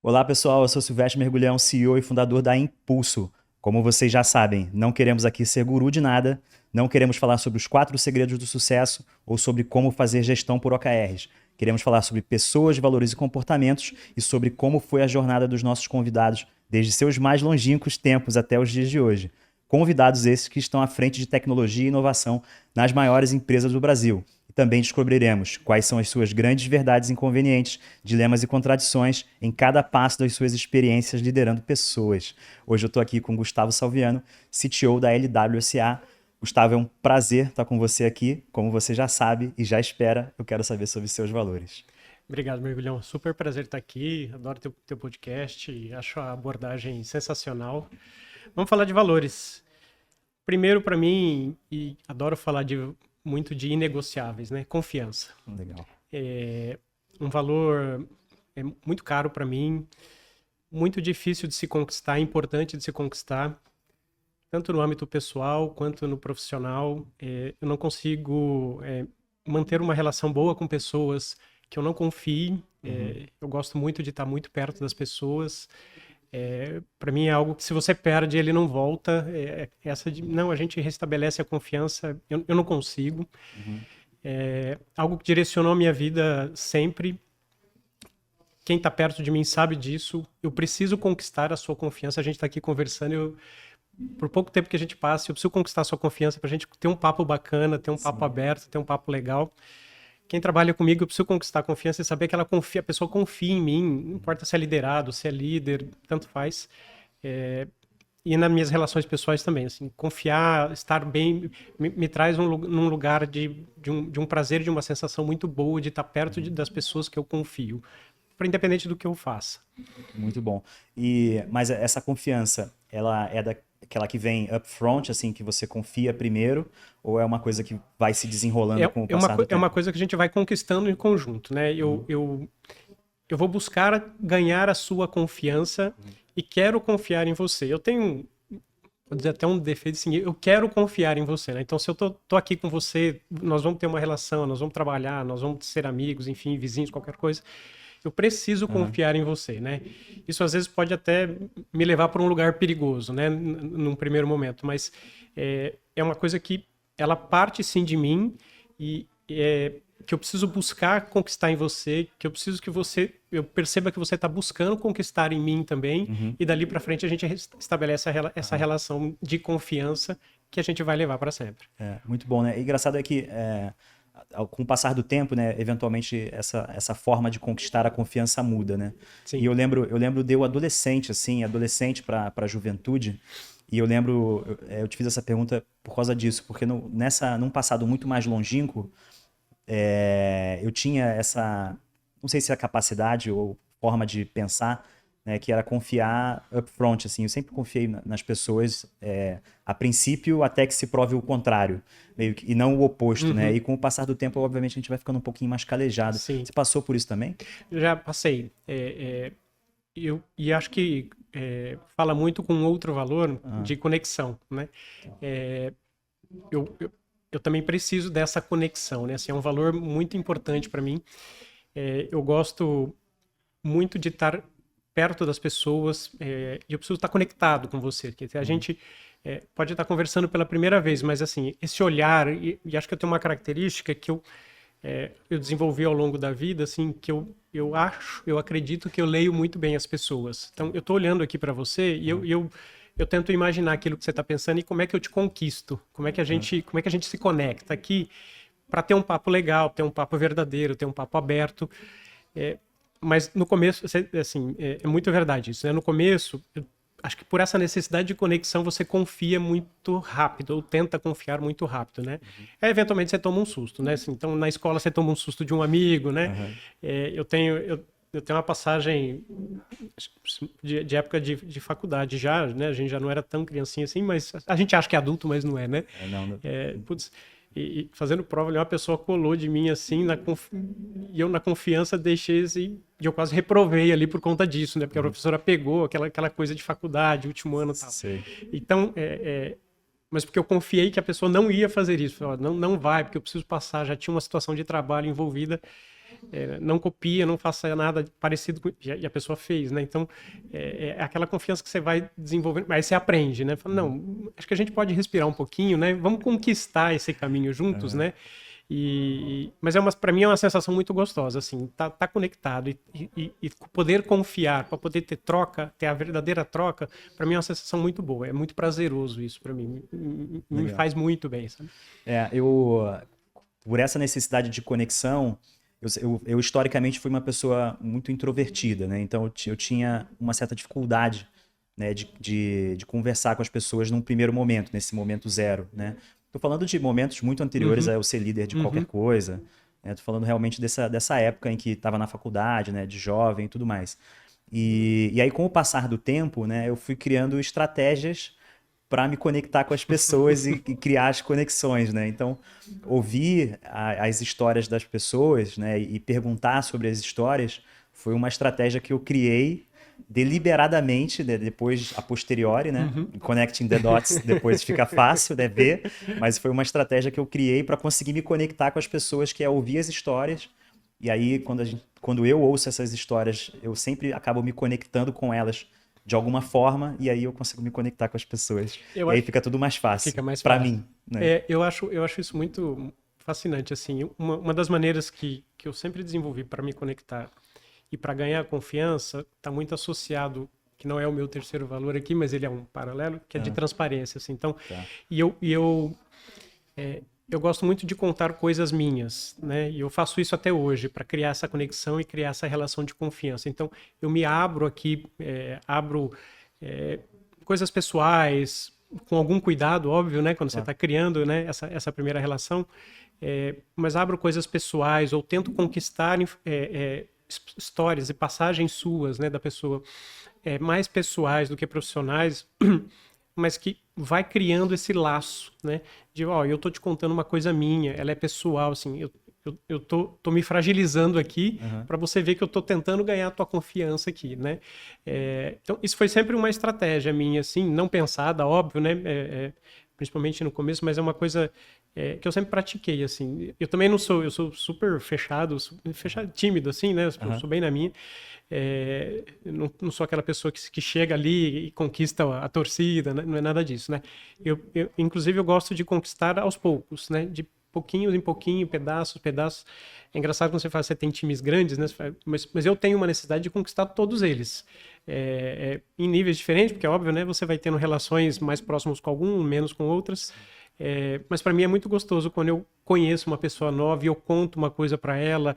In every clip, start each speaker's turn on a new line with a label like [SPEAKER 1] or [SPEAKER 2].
[SPEAKER 1] Olá pessoal, eu sou Silvestre Mergulhão, CEO e fundador da Impulso. Como vocês já sabem, não queremos aqui ser guru de nada, não queremos falar sobre os 4 segredos do sucesso ou sobre como fazer gestão por OKRs. Queremos falar sobre pessoas, valores e comportamentos e sobre como foi a jornada dos nossos convidados desde seus mais longínquos tempos até os dias de hoje. Convidados esses que estão à frente de tecnologia e inovação nas maiores empresas do Brasil. Também descobriremos quais são as suas grandes verdades inconvenientes, dilemas e contradições em cada passo das suas experiências liderando pessoas. Hoje eu estou aqui com Gustavo Salviano, CTO da LWSA. Gustavo, é um prazer estar com você aqui. Como você já sabe e já espera, eu quero saber sobre seus valores.
[SPEAKER 2] Obrigado, Mergulhão. Super prazer estar aqui. Adoro teu podcast. Acho a abordagem sensacional. Vamos falar de valores. Primeiro, para mim, e adoro falar muito de inegociáveis, né? Confiança.
[SPEAKER 1] Legal.
[SPEAKER 2] É um valor muito caro para mim, muito difícil de se conquistar, importante de se conquistar, tanto no âmbito pessoal quanto no profissional. Eu não consigo manter uma relação boa com pessoas que eu não confie. Eu gosto muito de estar muito perto das pessoas. Para mim é algo que se você perde, ele não volta. Não, a gente restabelece a confiança, eu não consigo. Algo que direcionou a minha vida sempre. Quem está perto de mim sabe disso. Eu preciso conquistar a sua confiança. A gente está aqui conversando, por pouco tempo que a gente passa, eu preciso conquistar a sua confiança para a gente ter um papo bacana, ter um papo aberto, ter um papo legal. Quem trabalha comigo, eu preciso conquistar a confiança e saber que a pessoa confia em mim, não importa se é liderado, se é líder, tanto faz. E nas minhas relações pessoais também, assim, confiar, estar bem, me traz num lugar de um prazer, de uma sensação muito boa de estar perto das pessoas que eu confio, independente do que eu faça.
[SPEAKER 1] Muito bom. Mas essa confiança, ela é daquela que vem upfront, assim, que você confia primeiro, ou é uma coisa que vai se desenrolando com o passar do tempo?
[SPEAKER 2] É uma coisa que a gente vai conquistando em conjunto, né? Eu vou buscar ganhar a sua confiança e quero confiar em você. Eu tenho, vou dizer até um defeito, assim, eu quero confiar em você, né? Então, se eu tô aqui com você, nós vamos ter uma relação, nós vamos trabalhar, nós vamos ser amigos, enfim, vizinhos, qualquer coisa. Eu preciso confiar em você, né? Isso às vezes pode até me levar para um lugar perigoso, né? Num primeiro momento, mas é uma coisa que ela parte sim de mim e que eu preciso buscar conquistar em você, que eu preciso que eu perceba que você está buscando conquistar em mim também, e dali para frente a gente estabelece essa relação de confiança que a gente vai levar para sempre.
[SPEAKER 1] Muito bom, né? E engraçado é que com o passar do tempo, né, eventualmente essa forma de conquistar a confiança muda, né?
[SPEAKER 2] Sim.
[SPEAKER 1] E eu lembro de eu adolescente, assim, adolescente para a juventude, e eu lembro, eu te fiz essa pergunta por causa disso, porque num passado muito mais longínquo, eu tinha essa, não sei se é a capacidade ou forma de pensar, né, que era confiar upfront, assim. Eu sempre confiei nas pessoas, a princípio, até que se prove o contrário, e não o oposto, né? E com o passar do tempo, obviamente, a gente vai ficando um pouquinho mais calejado.
[SPEAKER 2] Sim.
[SPEAKER 1] Você passou por isso também?
[SPEAKER 2] Já passei. E acho que fala muito com outro valor de conexão, né? Eu também preciso dessa conexão, né? Assim, é um valor muito importante para mim. Eu gosto muito de estar perto das pessoas e eu preciso estar conectado com você. A gente pode estar conversando pela primeira vez, mas assim, esse olhar, e acho que eu tenho uma característica que eu desenvolvi ao longo da vida, assim, que eu acredito que eu leio muito bem as pessoas. Então, eu estou olhando aqui para você e eu tento imaginar aquilo que você está pensando e como é que eu te conquisto, como é que a gente se conecta aqui para ter um papo legal, ter um papo verdadeiro, ter um papo aberto. Mas no começo, assim, é muito verdade isso, né? No começo, acho que por essa necessidade de conexão você confia muito rápido, ou tenta confiar muito rápido, né? Eventualmente você toma um susto, né? Assim, então, na escola você toma um susto de um amigo, né? Eu tenho uma passagem de época de faculdade já, né? A gente já não era tão criancinha assim, mas a gente acha que é adulto, mas não é, né? Putz, e fazendo prova, uma pessoa colou de mim assim, e eu na confiança deixei assim, e eu quase reprovei ali por conta disso, né? Porque a professora pegou aquela coisa de faculdade, último ano e tal.
[SPEAKER 1] Sei.
[SPEAKER 2] Então, mas porque eu confiei que a pessoa não ia fazer isso. Não vai, porque eu preciso passar, já tinha uma situação de trabalho envolvida. não copia, não faça nada parecido com... E a pessoa fez, né? Então, é aquela confiança que você vai desenvolvendo, mas você aprende, né? Fala, não, acho que a gente pode respirar um pouquinho, né? Vamos conquistar esse caminho juntos, né? Mas para mim é uma sensação muito gostosa, assim, tá conectado e poder confiar, para poder ter troca, ter a verdadeira troca, para mim é uma sensação muito boa, é muito prazeroso isso para mim, me faz muito bem, sabe?
[SPEAKER 1] Por essa necessidade de conexão, eu historicamente fui uma pessoa muito introvertida, né? Então eu tinha uma certa dificuldade, né, de conversar com as pessoas num primeiro momento, nesse momento zero, né? Tô falando de momentos muito anteriores a eu ser líder de qualquer coisa, né? Tô falando realmente dessa época em que estava na faculdade, né, de jovem e tudo mais. E aí, com o passar do tempo, né, eu fui criando estratégias para me conectar com as pessoas e criar as conexões, né? Então, ouvir as histórias das pessoas, né, e perguntar sobre as histórias foi uma estratégia que eu criei deliberadamente, né, depois, a posteriori, né? Connecting the dots, depois fica fácil, né, ver, mas foi uma estratégia que eu criei para conseguir me conectar com as pessoas, que é ouvir as histórias. E aí, quando eu ouço essas histórias, eu sempre acabo me conectando com elas de alguma forma, e aí eu consigo me conectar com as pessoas. E aí fica tudo mais fácil.
[SPEAKER 2] Fica mais
[SPEAKER 1] para
[SPEAKER 2] fácil.
[SPEAKER 1] mim, né?
[SPEAKER 2] Eu acho isso muito fascinante, assim. Uma das maneiras que eu sempre desenvolvi para me conectar e para ganhar confiança está muito associado, que não é o meu terceiro valor aqui, mas ele é um paralelo, que é de transparência, assim. Então, eu gosto muito de contar coisas minhas, né? E eu faço isso até hoje para criar essa conexão e criar essa relação de confiança. Então, eu me abro aqui, abro coisas pessoais, com algum cuidado, óbvio, né? Quando você está criando, né, essa primeira relação, mas abro coisas pessoais ou tento conquistar histórias e passagens suas, né, da pessoa, mais pessoais do que profissionais, mas que vai criando esse laço, né, de, eu tô te contando uma coisa minha, ela é pessoal, assim, eu tô me fragilizando aqui para você ver que eu tô tentando ganhar a tua confiança aqui, né? Então, isso foi sempre uma estratégia minha, assim, não pensada, óbvio, né? Principalmente no começo, mas é uma coisa que eu sempre pratiquei, assim. Eu também eu sou super fechado, tímido, assim, né? Eu sou bem na minha. Não sou aquela pessoa que chega ali e conquista a torcida, né? Não é nada disso, né? Inclusive, eu gosto de conquistar aos poucos, né? De pouquinho em pouquinho, pedaços. É engraçado quando você tem times grandes, né? Mas eu tenho uma necessidade de conquistar todos eles. Em níveis diferentes, porque é óbvio, né? Você vai tendo relações mais próximas com algum, menos com outras. Mas para mim é muito gostoso quando eu conheço uma pessoa nova e eu conto uma coisa para ela,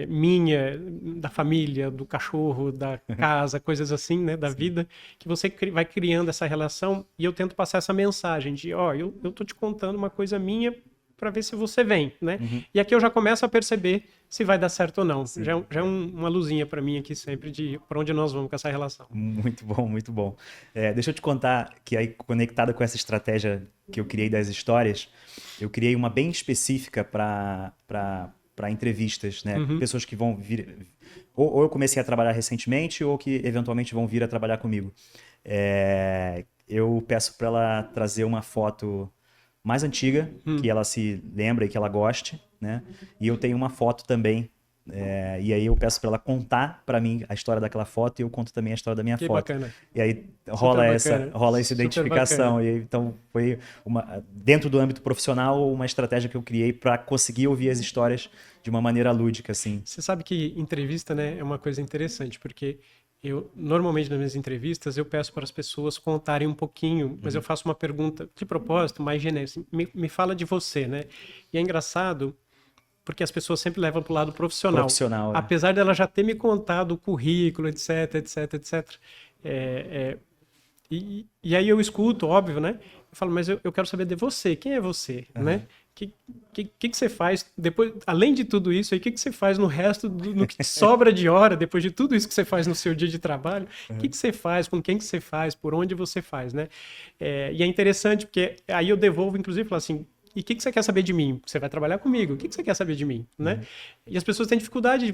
[SPEAKER 2] minha, da família, do cachorro, da casa, coisas assim, né, da vida, que você vai criando essa relação e eu tento passar essa mensagem de, eu tô te contando uma coisa minha para ver se você vem, né? E aqui eu já começo a perceber se vai dar certo ou não. Já é uma luzinha para mim aqui sempre de para onde nós vamos com essa relação.
[SPEAKER 1] Muito bom, muito bom. Deixa eu te contar que aí, conectada com essa estratégia que eu criei das histórias, eu criei uma bem específica para entrevistas, né? Pessoas que vão vir... Ou eu comecei a trabalhar recentemente ou que eventualmente vão vir a trabalhar comigo. Eu peço para ela trazer uma foto mais antiga, que ela se lembre e que ela goste, né? E eu tenho uma foto também, e aí eu peço para ela contar para mim a história daquela foto e eu conto também a história da minha foto.
[SPEAKER 2] Bacana.
[SPEAKER 1] E aí rola essa identificação. E então foi dentro do âmbito profissional uma estratégia que eu criei para conseguir ouvir as histórias de uma maneira lúdica, assim.
[SPEAKER 2] Você sabe que entrevista, né, é uma coisa interessante, porque normalmente nas minhas entrevistas, eu peço para as pessoas contarem um pouquinho, mas eu faço uma pergunta de propósito mais genérica. Assim, me fala de você, né? E é engraçado, porque as pessoas sempre levam para o lado profissional. Apesar dela já ter me contado o currículo, etc. E aí eu escuto, óbvio, né? Eu falo, mas eu quero saber de você. Quem é você, né? Que você faz depois, além de tudo isso, o que você faz no resto, no que sobra de hora, depois de tudo isso que você faz no seu dia de trabalho? O que você faz, com quem que você faz, por onde você faz, né? E é interessante, porque aí eu devolvo, inclusive, falo assim, e o que você quer saber de mim? Você vai trabalhar comigo, o que você quer saber de mim, né? E as pessoas têm dificuldade de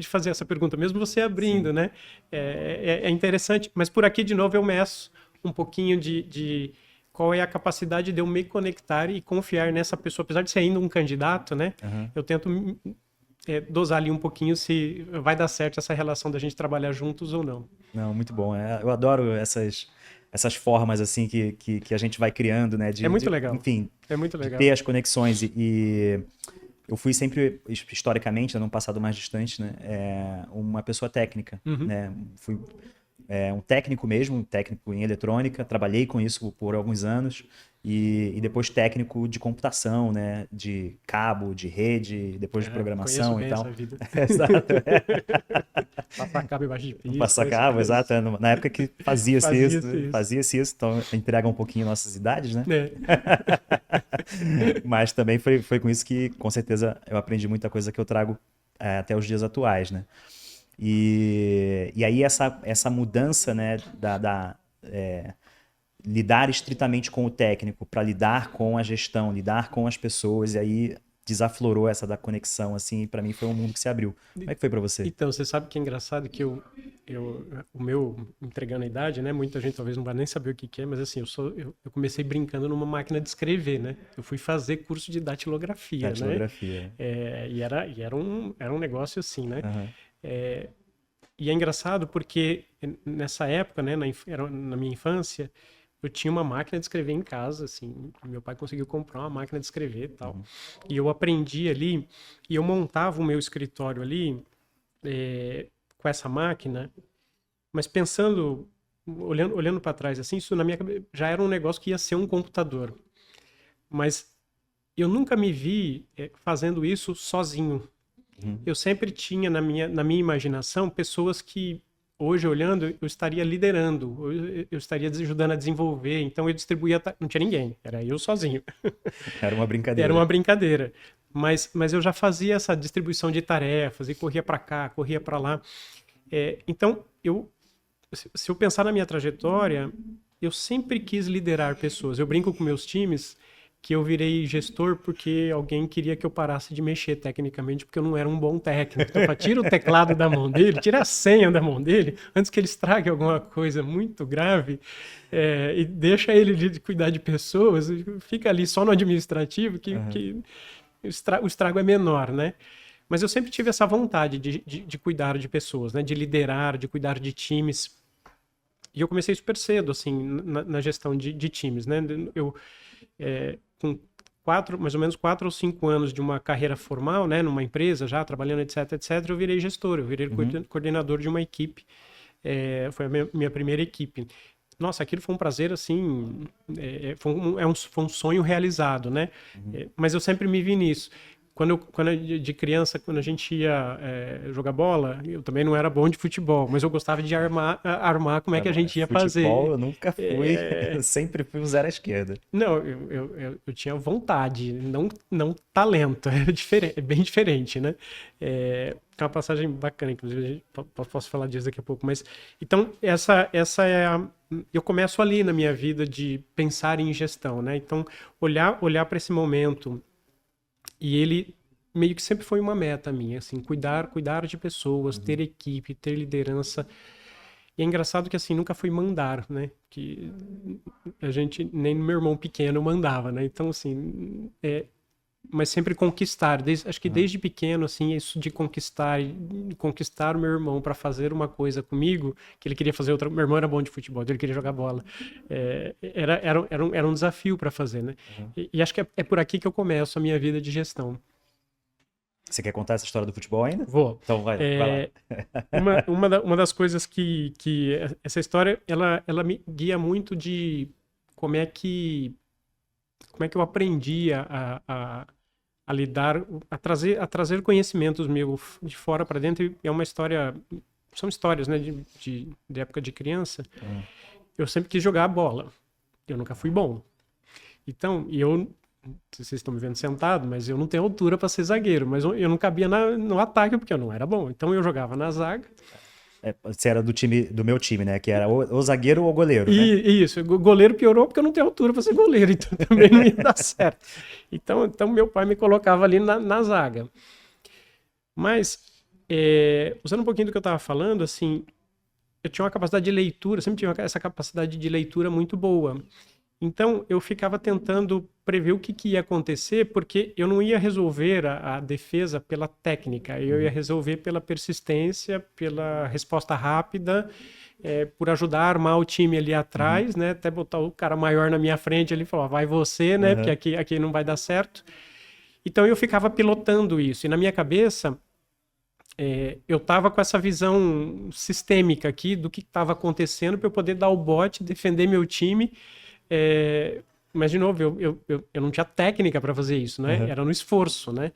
[SPEAKER 2] fazer essa pergunta, mesmo você abrindo, né? É interessante, mas por aqui, de novo, eu meço um pouquinho de qual é a capacidade de eu me conectar e confiar nessa pessoa, apesar de ser ainda um candidato, né? Eu tento dosar ali um pouquinho se vai dar certo essa relação da gente trabalhar juntos ou não.
[SPEAKER 1] Não, muito bom. Eu adoro essas formas assim que a gente vai criando, né?
[SPEAKER 2] É muito legal.
[SPEAKER 1] Enfim,
[SPEAKER 2] É muito
[SPEAKER 1] de
[SPEAKER 2] legal.
[SPEAKER 1] ter as conexões. E eu fui sempre, historicamente, num passado mais distante, né? Uma pessoa técnica, né? Fui um técnico mesmo, um técnico em eletrônica. Trabalhei com isso por alguns anos. E depois técnico de computação, né? De cabo, de rede, depois de programação
[SPEAKER 2] conheço
[SPEAKER 1] e
[SPEAKER 2] bem
[SPEAKER 1] tal.
[SPEAKER 2] essa vida.
[SPEAKER 1] Exato.
[SPEAKER 2] Passar cabo embaixo de pista.
[SPEAKER 1] Passar cabo, exato. Na época que fazia-se isso. Fazia-se isso, então entrega um pouquinho nossas idades, né? Mas também foi com isso que, com certeza, eu aprendi muita coisa que eu trago até os dias atuais, né? E aí essa mudança, né, lidar estritamente com o técnico para lidar com a gestão, lidar com as pessoas, e aí desaflorou essa da conexão, assim, e para mim foi um mundo que se abriu. Como é que foi para você?
[SPEAKER 2] Então, você sabe que é engraçado que o meu, entregando a idade, né, muita gente talvez não vai nem saber o que é, mas assim, eu comecei brincando numa máquina de escrever, né? Eu fui fazer curso de datilografia,
[SPEAKER 1] Datilografia.
[SPEAKER 2] né? E era um negócio assim, né?
[SPEAKER 1] Uhum.
[SPEAKER 2] E é engraçado porque nessa época, né, na minha infância, eu tinha uma máquina de escrever em casa, assim, meu pai conseguiu comprar uma máquina de escrever e tal. E eu aprendi ali, e eu montava o meu escritório ali com essa máquina, mas pensando, olhando para trás, assim, isso na minha cabeça já era um negócio que ia ser um computador. Mas eu nunca me vi fazendo isso sozinho. Eu sempre tinha na minha imaginação pessoas que hoje, olhando, eu estaria liderando, eu estaria ajudando a desenvolver, então eu distribuía, não tinha ninguém, era eu sozinho.
[SPEAKER 1] Era uma brincadeira.
[SPEAKER 2] Era uma brincadeira. Mas eu já fazia essa distribuição de tarefas e corria para cá, corria para lá. Então, se eu pensar na minha trajetória, eu sempre quis liderar pessoas. Eu brinco com meus times que eu virei gestor porque alguém queria que eu parasse de mexer tecnicamente, porque eu não era um bom técnico. Então, tira o teclado da mão dele, tira a senha da mão dele, antes que ele estrague alguma coisa muito grave, e deixa ele cuidar de pessoas, fica ali só no administrativo, que o estrago é menor, né? Mas eu sempre tive essa vontade de cuidar de pessoas, né? De liderar, de cuidar de times. E eu comecei super cedo, assim, na gestão de times, né? Com mais ou menos 4 ou 5 anos de uma carreira formal, né, numa empresa já, trabalhando, etc, eu virei gestor, eu virei coordenador de uma equipe, foi a minha primeira equipe. Nossa, aquilo foi um prazer, assim, foi um sonho realizado, né? Mas eu sempre me vi nisso. Quando de criança, quando a gente ia jogar bola, eu também não era bom de futebol, mas eu gostava de armar como é que a gente ia fazer.
[SPEAKER 1] Futebol eu nunca fui, eu sempre fui um zero à esquerda.
[SPEAKER 2] Não, eu tinha vontade, não talento, é bem diferente, né? É uma passagem bacana, inclusive, posso falar disso daqui a pouco, mas... Então, essa eu começo ali na minha vida de pensar em gestão, né? Então, olhar para esse momento... E ele meio que sempre foi uma meta minha, assim, cuidar de pessoas, ter equipe, ter liderança. E é engraçado que, assim, nunca fui mandar, né? Que a gente, nem no meu irmão pequeno mandava, né? Então, assim, mas sempre conquistar. Acho que desde pequeno, assim, isso de conquistar o meu irmão para fazer uma coisa comigo, que ele queria fazer outra. Meu irmão era bom de futebol, ele queria jogar bola. Era um desafio para fazer, né? E acho que é por aqui que eu começo a minha vida de gestão.
[SPEAKER 1] Você quer contar essa história do futebol ainda?
[SPEAKER 2] Vou.
[SPEAKER 1] Então vai lá.
[SPEAKER 2] Uma das coisas que essa história, ela me guia muito de como é que eu aprendi a lidar, a trazer conhecimentos meus de fora para dentro. E é uma história, são histórias, né, de época de criança. Eu sempre quis jogar bola. Eu nunca fui bom. Então, vocês estão me vendo sentado, mas eu não tenho altura para ser zagueiro, mas eu não cabia no ataque porque eu não era bom. Então eu jogava na zaga.
[SPEAKER 1] Você era do meu time, né? Que era ou zagueiro ou goleiro, né?
[SPEAKER 2] Isso, o goleiro piorou porque eu não tenho altura para ser goleiro, então também não ia dar certo. Então meu pai me colocava ali na zaga. Mas, usando um pouquinho do que eu estava falando, assim, eu tinha uma capacidade de leitura, sempre tive essa capacidade de leitura muito boa. Então, eu ficava tentando prever o que, que ia acontecer, porque eu não ia resolver a defesa pela técnica, eu ia resolver pela persistência, pela resposta rápida, por ajudar a armar o time ali
[SPEAKER 1] Uhum.
[SPEAKER 2] atrás, né? Até botar o cara maior na minha frente ali e falar, vai você, né? Porque
[SPEAKER 1] Aham.
[SPEAKER 2] aqui não vai dar certo. Então, eu ficava pilotando isso. E na minha cabeça, eu estava com essa visão sistêmica aqui do que estava acontecendo para eu poder dar o bote, defender meu time. É, mas, de novo, eu não tinha técnica para fazer isso, né?
[SPEAKER 1] Aham.
[SPEAKER 2] Era no esforço, né?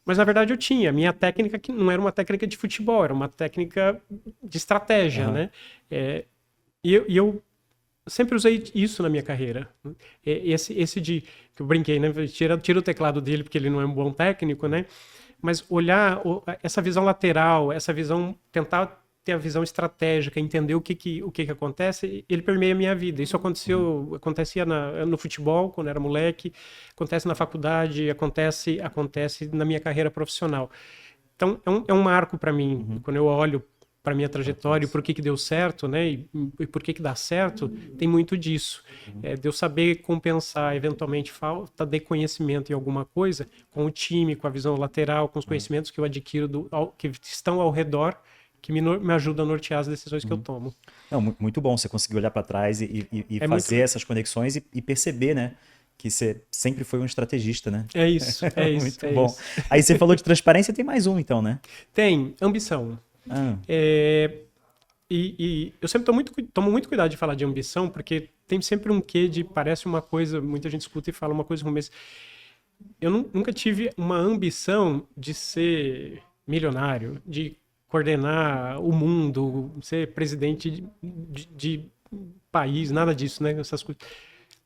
[SPEAKER 2] Mas, na verdade, eu tinha. Minha técnica que não era uma técnica de futebol, era uma técnica de estratégia,
[SPEAKER 1] Aham.
[SPEAKER 2] né? É, e eu sempre usei isso na minha carreira. Né? Esse de que eu brinquei, né? Tira o teclado dele porque ele não é um bom técnico, né? Mas olhar essa visão lateral, essa visão, tentar ter a visão estratégica, entender o que acontece, ele permeia a minha vida. Isso
[SPEAKER 1] Uhum.
[SPEAKER 2] acontecia no futebol, quando era moleque, acontece na faculdade, acontece na minha carreira profissional. Então, é um marco para mim,
[SPEAKER 1] Uhum.
[SPEAKER 2] quando eu olho para minha
[SPEAKER 1] Muito
[SPEAKER 2] trajetória e
[SPEAKER 1] massa.
[SPEAKER 2] por que deu certo, né? E por que dá certo, tem muito disso.
[SPEAKER 1] Uhum.
[SPEAKER 2] De eu saber compensar eventualmente falta de conhecimento em alguma coisa com o time, com a visão lateral, com os
[SPEAKER 1] Aham.
[SPEAKER 2] conhecimentos que eu adquiro que estão ao redor, que me ajudam a nortear as decisões que eu
[SPEAKER 1] Uhum.
[SPEAKER 2] tomo.
[SPEAKER 1] Não, muito bom você conseguir olhar para trás e
[SPEAKER 2] É muito.
[SPEAKER 1] fazer essas conexões e perceber, né, que você sempre foi um estrategista, né?
[SPEAKER 2] É isso, é isso,
[SPEAKER 1] Muito
[SPEAKER 2] é
[SPEAKER 1] bom.
[SPEAKER 2] isso.
[SPEAKER 1] Aí você falou de transparência, tem mais um então, né?
[SPEAKER 2] Tem ambição.
[SPEAKER 1] Ah,
[SPEAKER 2] É, e eu sempre tomo muito cuidado de falar de ambição, porque tem sempre um quê de parece uma coisa, muita gente escuta e fala uma coisa ruim, mas eu nunca tive uma ambição de ser milionário, de coordenar o mundo, ser presidente de país, nada disso, né? Essas coisas.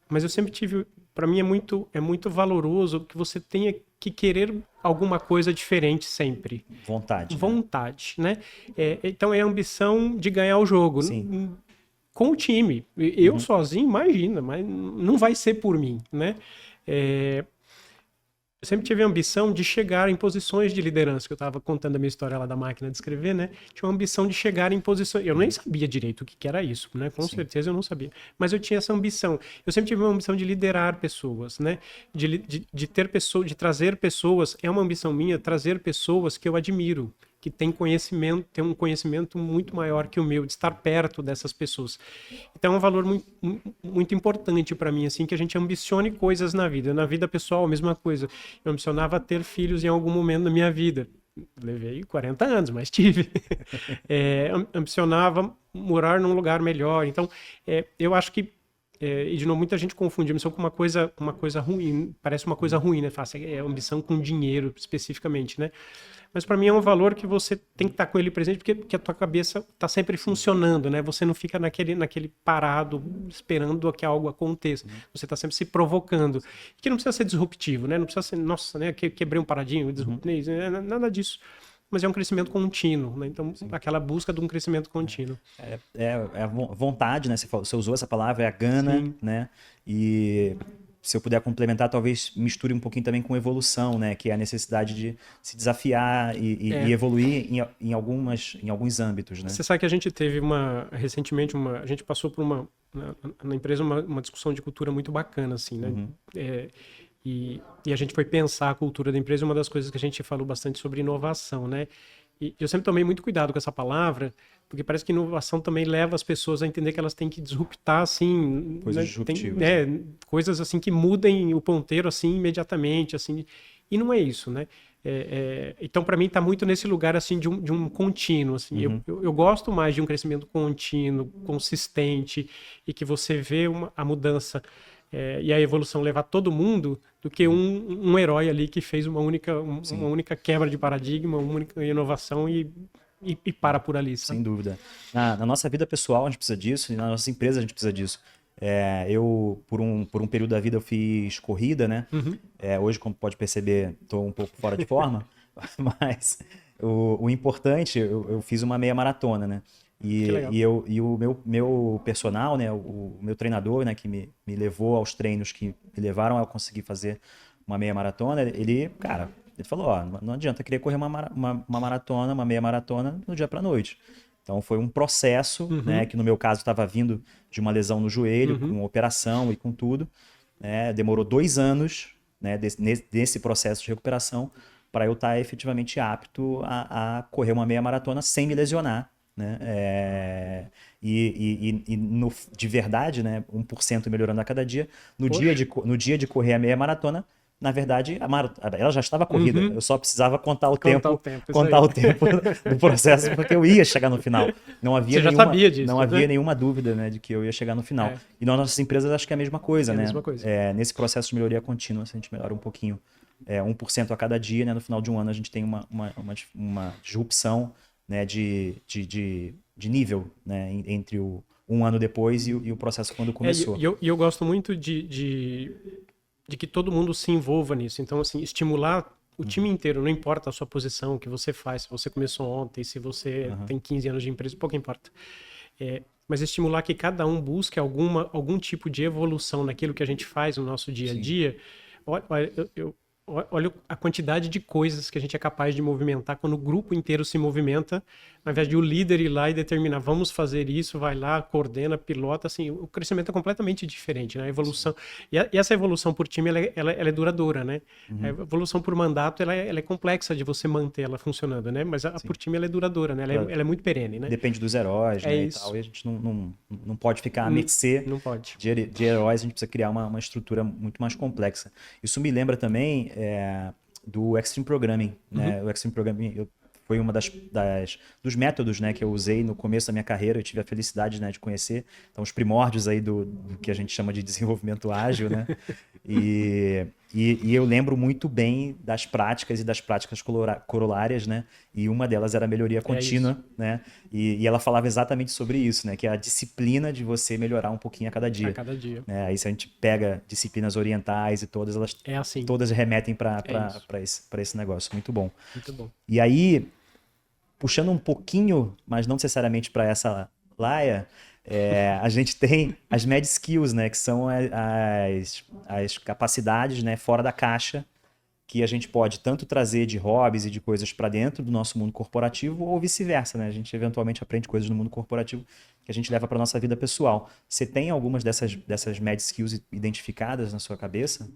[SPEAKER 2] Mas eu sempre tive, para mim é muito valoroso que você tenha que querer alguma coisa diferente sempre.
[SPEAKER 1] vontade, né?
[SPEAKER 2] Vontade, né? Então é a ambição de ganhar o jogo
[SPEAKER 1] Sim.
[SPEAKER 2] com o time. Eu
[SPEAKER 1] Uhum.
[SPEAKER 2] sozinho, imagina, mas não vai ser por mim, né? É, eu sempre tive a ambição de chegar em posições de liderança, que eu estava contando a minha história lá da máquina de escrever, né? Tinha uma ambição de chegar em posições. Eu nem
[SPEAKER 1] Uhum.
[SPEAKER 2] sabia direito o que era isso, né? Com
[SPEAKER 1] Sim.
[SPEAKER 2] certeza eu não sabia. Mas eu tinha essa ambição. Eu sempre tive uma ambição de liderar pessoas, né? De ter pessoas, de trazer pessoas. É uma ambição minha trazer pessoas que eu admiro, que têm conhecimento, têm um conhecimento muito maior que o meu, de estar perto dessas pessoas. Então é um valor muito, muito importante para mim, assim, que a gente ambicione coisas na vida. Na vida pessoal, a mesma coisa. Eu ambicionava ter filhos em algum momento da minha vida. Levei 40 anos, mas tive. Ambicionava morar num lugar melhor. Então, eu acho que e de novo, muita gente confunde ambição com uma coisa ruim. Parece uma coisa
[SPEAKER 1] Uhum.
[SPEAKER 2] ruim, né? Fala assim, ambição com dinheiro, especificamente, né? Mas para mim é um valor que você tem que estar com ele presente, porque a tua cabeça está sempre
[SPEAKER 1] Sim.
[SPEAKER 2] funcionando, né? Você não fica naquele parado esperando que algo aconteça.
[SPEAKER 1] Uhum.
[SPEAKER 2] Você está sempre se provocando. Que não precisa ser disruptivo, né? Não precisa ser, nossa, né? Quebrei um paradigma,
[SPEAKER 1] Uhum.
[SPEAKER 2] disruptei, nada disso. Mas é um crescimento contínuo, né? Então,
[SPEAKER 1] Sim.
[SPEAKER 2] aquela busca de um crescimento contínuo.
[SPEAKER 1] É a vontade, né? Você usou essa palavra, é a gana,
[SPEAKER 2] Sim,
[SPEAKER 1] né? E se eu puder complementar, talvez misture um pouquinho também com evolução, né? Que é a necessidade de se desafiar e
[SPEAKER 2] é.
[SPEAKER 1] evoluir em alguns âmbitos, né?
[SPEAKER 2] Você sabe que a gente teve recentemente, a gente passou por na empresa uma discussão de cultura muito bacana, assim, né?
[SPEAKER 1] Uhum.
[SPEAKER 2] É, e a gente foi pensar a cultura da empresa, uma das coisas que a gente falou bastante sobre inovação, né? E eu sempre tomei muito cuidado com essa palavra, porque parece que inovação também leva as pessoas a entender que elas têm que disruptar, assim,
[SPEAKER 1] Coisas
[SPEAKER 2] né?
[SPEAKER 1] disruptivas, né?
[SPEAKER 2] Coisas assim que mudem o ponteiro, assim, imediatamente, assim. E não é isso, né? Então, para mim, está muito nesse lugar assim de um contínuo. Assim. Eu,
[SPEAKER 1] Uhum.
[SPEAKER 2] eu, eu gosto mais de um crescimento contínuo, consistente, e que você vê a mudança e a evolução levar todo mundo, do que
[SPEAKER 1] Uhum.
[SPEAKER 2] um herói ali que fez uma
[SPEAKER 1] Sim,
[SPEAKER 2] única quebra de paradigma, uma única inovação e para por ali,
[SPEAKER 1] sem
[SPEAKER 2] sabe?
[SPEAKER 1] dúvida. Na nossa vida pessoal, a gente precisa disso, e na nossa empresa, a gente precisa disso. Eu, por um período da vida, eu fiz corrida, né?
[SPEAKER 2] Uhum,
[SPEAKER 1] Hoje, como pode perceber, estou um pouco fora de forma, mas o importante, eu fiz uma meia maratona, né?
[SPEAKER 2] que
[SPEAKER 1] E,
[SPEAKER 2] legal.
[SPEAKER 1] e, eu, e o meu personal, né? O meu treinador, né? Que me levou aos treinos que me levaram a conseguir fazer uma meia maratona, ele, cara, ele falou, ó, não adianta querer correr uma maratona, uma meia maratona do dia pra noite. Então foi um processo, né, que no meu caso estava vindo de uma lesão no joelho, com operação e com tudo, né, demorou 2 anos, né, desse processo de recuperação para eu estar efetivamente apto a correr uma meia maratona sem me lesionar, né? De verdade, né, 1% melhorando a cada dia. No dia de correr a meia maratona, na verdade, ela já estava corrida. Eu só precisava contar o tempo do processo, porque eu ia chegar no final. Não havia
[SPEAKER 2] Você já sabia disso,
[SPEAKER 1] não havia
[SPEAKER 2] né?
[SPEAKER 1] nenhuma dúvida, né, de que eu ia chegar no final. E nas nossas empresas acho que é a mesma coisa, né?
[SPEAKER 2] A mesma coisa.
[SPEAKER 1] Nesse processo de melhoria contínua, se a gente melhora um pouquinho, 1% a cada dia, né, no final de um ano a gente tem uma disrupção, né, de nível, né, entre um ano depois e o processo quando começou.
[SPEAKER 2] E eu gosto muito de que todo mundo se envolva nisso. Então, assim, estimular o time inteiro, não importa a sua posição, o que você faz, se você começou ontem, se você tem 15 anos de empresa, pouco importa. Mas estimular que cada um busque algum tipo de evolução naquilo que a gente faz no nosso dia a dia. Olha a quantidade de coisas que a gente é capaz de movimentar quando o grupo inteiro se movimenta, ao invés de o líder ir lá e determinar, vamos fazer isso, vai lá, coordena, pilota, assim, o crescimento é completamente diferente, né? A evolução, e essa evolução por time, ela é duradoura, né? A evolução por mandato, ela é complexa de você manter ela funcionando, né? Mas por time, ela é duradoura, né? Ela é muito perene, né?
[SPEAKER 1] Depende dos heróis, né, e tal, e a gente não pode ficar à mercê de heróis, a gente precisa criar uma estrutura muito mais complexa. Isso me lembra também do Extreme Programming, né? O Extreme Programming foi uma dos métodos, né, que eu usei no começo da minha carreira. Eu tive a felicidade, né, de conhecer então, os primórdios aí do que a gente chama de desenvolvimento ágil, né? E eu lembro muito bem das práticas corolárias, né? E uma delas era a melhoria contínua, né? E ela falava exatamente sobre isso, né? Que é a disciplina de você melhorar um pouquinho a cada dia.
[SPEAKER 2] A cada dia.
[SPEAKER 1] Aí se a gente pega disciplinas orientais e todas, elas todas remetem para esse negócio. Muito bom.
[SPEAKER 2] Muito bom.
[SPEAKER 1] E aí, puxando um pouquinho, mas não necessariamente para essa laia, a gente tem as Mad Skills, né, que são as capacidades, né, fora da caixa, que a gente pode tanto trazer de hobbies e de coisas para dentro do nosso mundo corporativo ou vice-versa, né? A gente eventualmente aprende coisas no mundo corporativo que a gente leva para nossa vida pessoal. Você tem algumas dessas Mad Skills identificadas na sua cabeça?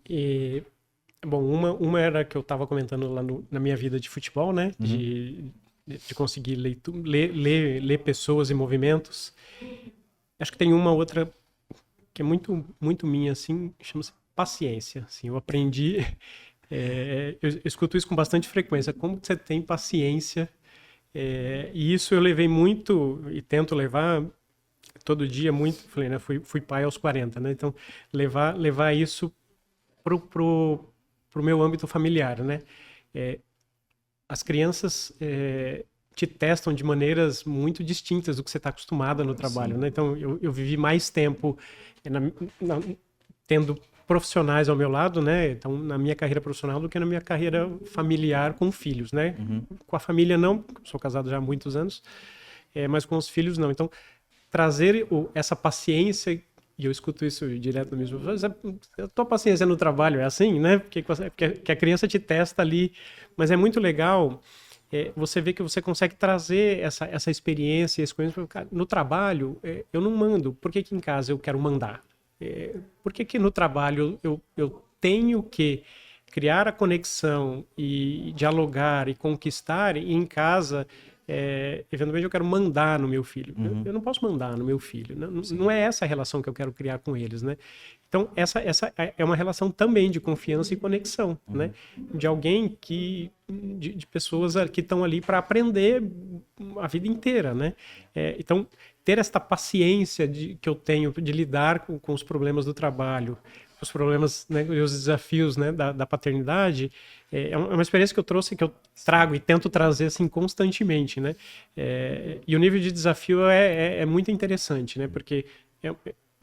[SPEAKER 2] Bom, uma era que eu estava comentando lá na minha vida de futebol, né? De conseguir ler pessoas e movimentos. Acho que tem uma outra que é muito, muito minha, assim, chama-se paciência. Assim, eu aprendi... eu escuto isso com bastante frequência. Como você tem paciência? E isso eu levei muito, e tento levar todo dia muito. Falei, né? Fui pai aos 40, né? Então, levar isso pro meu âmbito familiar, né? As crianças te testam de maneiras muito distintas do que você está acostumado no trabalho, né? Então, eu vivi mais tempo tendo profissionais ao meu lado, né? Então, na minha carreira profissional do que na minha carreira familiar com filhos, né? Com a família não, sou casado já há muitos anos, mas com os filhos não. Então, trazer essa paciência, e eu escuto isso direto da minha esposa, a tua paciência no trabalho é assim, né? Porque a criança te testa ali, mas é muito legal você vê que você consegue trazer essa experiência, esse conhecimento. No trabalho, eu não mando, por que em casa eu quero mandar? Por que no trabalho eu tenho que criar a conexão e dialogar e conquistar, e em casa, eventualmente eu quero mandar no meu filho. Eu não posso mandar no meu filho. Não é essa a relação que eu quero criar com eles, né? Então, essa é uma relação também de confiança e conexão, né? De alguém de pessoas que estão ali para aprender a vida inteira, né? Então, ter esta paciência que eu tenho de lidar com os problemas do trabalho, os problemas, né, e os desafios, né, da paternidade, é uma experiência que eu trouxe, que eu trago e tento trazer assim constantemente, né? E o nível de desafio é muito interessante, né? Porque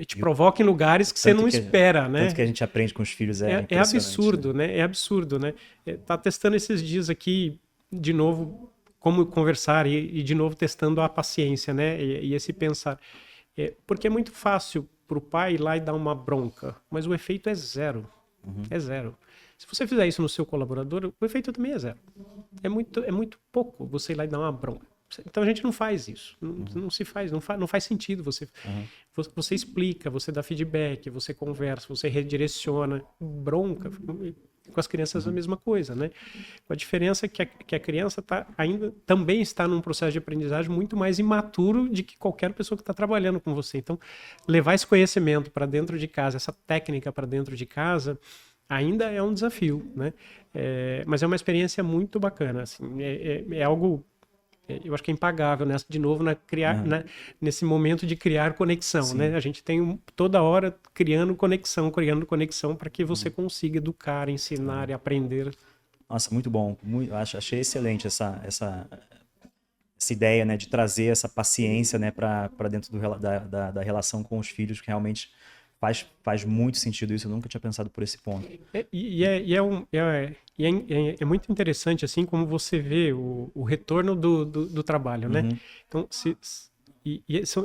[SPEAKER 2] te provoca em lugares que você não espera, né?
[SPEAKER 1] Tanto que a gente aprende com os filhos
[SPEAKER 2] é absurdo, né? É absurdo, né? Tá testando esses dias aqui, de novo, como conversar e de novo testando a paciência, né? E esse pensar. Porque é muito fácil para o pai ir lá e dar uma bronca, mas o efeito é zero. É zero. Se você fizer isso no seu colaborador, o efeito também é zero. É muito pouco você ir lá e dar uma bronca. Então a gente não faz isso. Não se faz, não faz sentido. Você explica, você dá feedback, você conversa, você redireciona. Bronca. Com as crianças é a mesma coisa, né? Com a diferença que a criança ainda também está num processo de aprendizagem muito mais imaturo de que qualquer pessoa que está trabalhando com você. Então, levar esse conhecimento para dentro de casa, essa técnica para dentro de casa, ainda é um desafio, né? Mas é uma experiência muito bacana, assim, é algo, eu acho que é impagável, né? De novo, nesse momento de criar conexão,
[SPEAKER 1] Sim.
[SPEAKER 2] né? A gente tem toda hora criando conexão para que você consiga educar, ensinar e aprender.
[SPEAKER 1] Nossa, muito bom. Achei excelente essa ideia, né, de trazer essa paciência, né, para dentro da relação com os filhos, que realmente faz muito sentido isso. Eu nunca tinha pensado por esse ponto.
[SPEAKER 2] É muito interessante, assim, como você vê o retorno do trabalho, né? Então,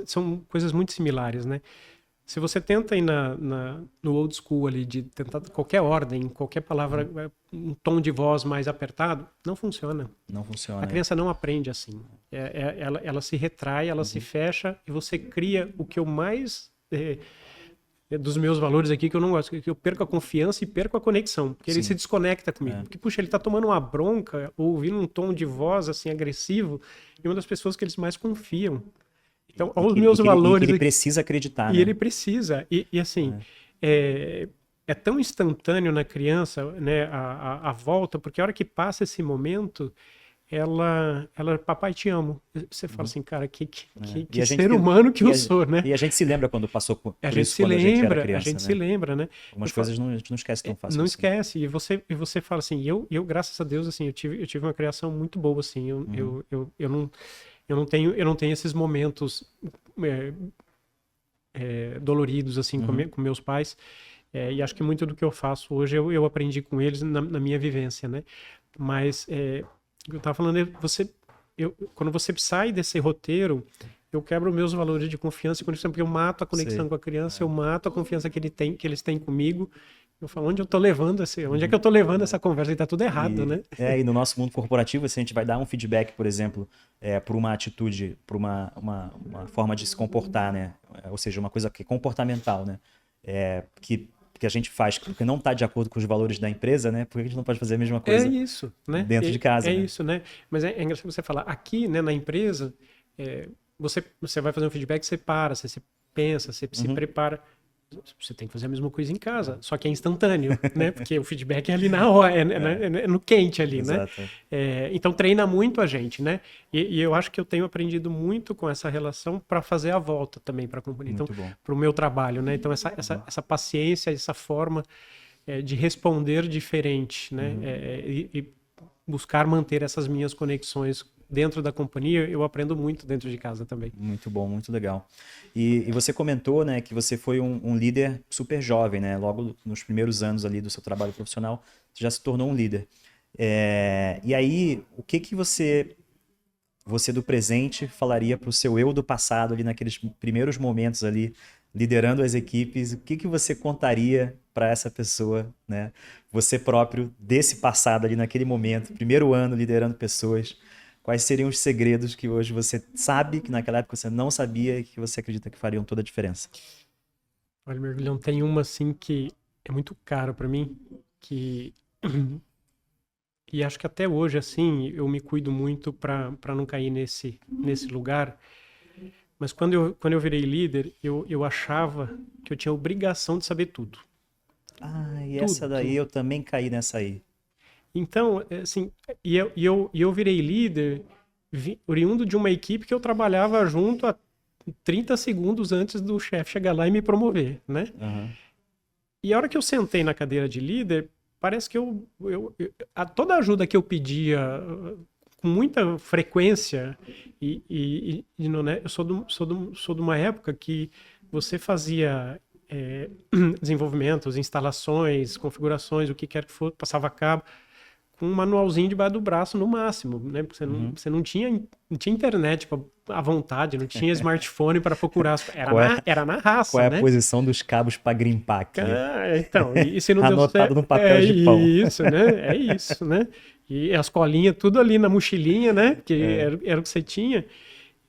[SPEAKER 2] são coisas muito similares, né? Se você tenta ir no old school ali, de tentar qualquer ordem, qualquer palavra, um tom de voz mais apertado, não funciona.
[SPEAKER 1] Não funciona.
[SPEAKER 2] A criança não aprende assim. Ela se retrai, ela se fecha, e você cria o que eu mais... dos meus valores aqui que eu não gosto, que eu perco a confiança e perco a conexão, porque ele se desconecta comigo. Porque, puxa, ele tá tomando uma bronca, ouvindo um tom de voz, assim, agressivo, e uma das pessoas que eles mais confiam. Então, os meus valores...
[SPEAKER 1] ele precisa acreditar,
[SPEAKER 2] né?
[SPEAKER 1] E
[SPEAKER 2] ele precisa. E assim, é tão instantâneo na criança, né, a volta, porque a hora que passa esse momento... Ela, papai, te amo. Você fala assim, cara, que ser humano que eu sou, né?
[SPEAKER 1] E a gente se lembra quando passou por isso,
[SPEAKER 2] quando a gente era
[SPEAKER 1] criança,
[SPEAKER 2] a gente se lembra, né?
[SPEAKER 1] Algumas coisas a gente não esquece tão fácil.
[SPEAKER 2] Não esquece. E você fala assim, eu graças a Deus, assim, eu tive uma criação muito boa, assim. Eu não tenho esses momentos doloridos, assim, com meus pais. E acho que muito do que eu faço hoje eu aprendi com eles na minha vivência, né? Mas... o que eu estava falando é quando você sai desse roteiro, eu quebro meus valores de confiança e conexão, porque eu mato a conexão com a criança, eu mato a confiança que eles têm comigo. Eu falo, onde eu tô levando onde é que eu tô levando essa conversa? E tá tudo errado, né?
[SPEAKER 1] E no nosso mundo corporativo, se a gente vai dar um feedback, por exemplo, por uma atitude, por uma forma de se comportar, né? Ou seja, uma coisa que é comportamental, né? Que a gente faz, porque não está de acordo com os valores da empresa, né? Por que a gente não pode fazer a mesma coisa
[SPEAKER 2] isso, né?
[SPEAKER 1] dentro de casa?
[SPEAKER 2] Né? Isso, né? Mas é engraçado você falar, aqui, né, na empresa, você vai fazer um feedback, você para, você pensa, você se prepara. Você tem que fazer a mesma coisa em casa, só que é instantâneo, né? Porque o feedback é ali na hora, é no quente ali,
[SPEAKER 1] Exato.
[SPEAKER 2] né? Então treina muito a gente, né? E eu acho que eu tenho aprendido muito com essa relação para fazer a volta também para a companhia, então, para o meu trabalho, né? Então essa paciência, essa forma de responder diferente, né? E buscar manter essas minhas conexões dentro da companhia, eu aprendo muito dentro de casa também.
[SPEAKER 1] Muito bom, muito legal. E você comentou, né, que você foi um líder super jovem, né? Logo nos primeiros anos ali do seu trabalho profissional, você já se tornou um líder. E aí, o que você do presente falaria para o seu eu do passado ali naqueles primeiros momentos ali, liderando as equipes? O que você contaria para essa pessoa, né? Você próprio desse passado ali naquele momento, primeiro ano liderando pessoas. Quais seriam os segredos que hoje você sabe que naquela época você não sabia e que você acredita que fariam toda a diferença?
[SPEAKER 2] Olha, Mergulhão, tem uma assim que é muito cara para mim, e acho que até hoje, assim, eu me cuido muito para não cair nesse lugar. Mas quando eu virei líder, eu achava que eu tinha a obrigação de saber tudo.
[SPEAKER 1] E essa daí eu também caí nessa aí.
[SPEAKER 2] Então, assim, eu virei líder oriundo de uma equipe que eu trabalhava junto a 30 segundos antes do chefe chegar lá e me promover, né? E a hora que eu sentei na cadeira de líder, parece que toda a ajuda que eu pedia com muita frequência, né, eu sou de uma época que você fazia desenvolvimentos, instalações, configurações, o que quer que fosse, passava a cabo. com um manualzinho debaixo do braço no máximo, né? Porque você não tinha internet à vontade, não tinha smartphone para procurar. Era na raça,
[SPEAKER 1] Qual é
[SPEAKER 2] né?
[SPEAKER 1] a posição dos cabos para grimpar aqui?
[SPEAKER 2] Então, e se não deu
[SPEAKER 1] Anotado
[SPEAKER 2] certo,
[SPEAKER 1] no papel de pão.
[SPEAKER 2] Isso, né? É isso, né? E as colinhas tudo ali na mochilinha, né? Que era o que você tinha.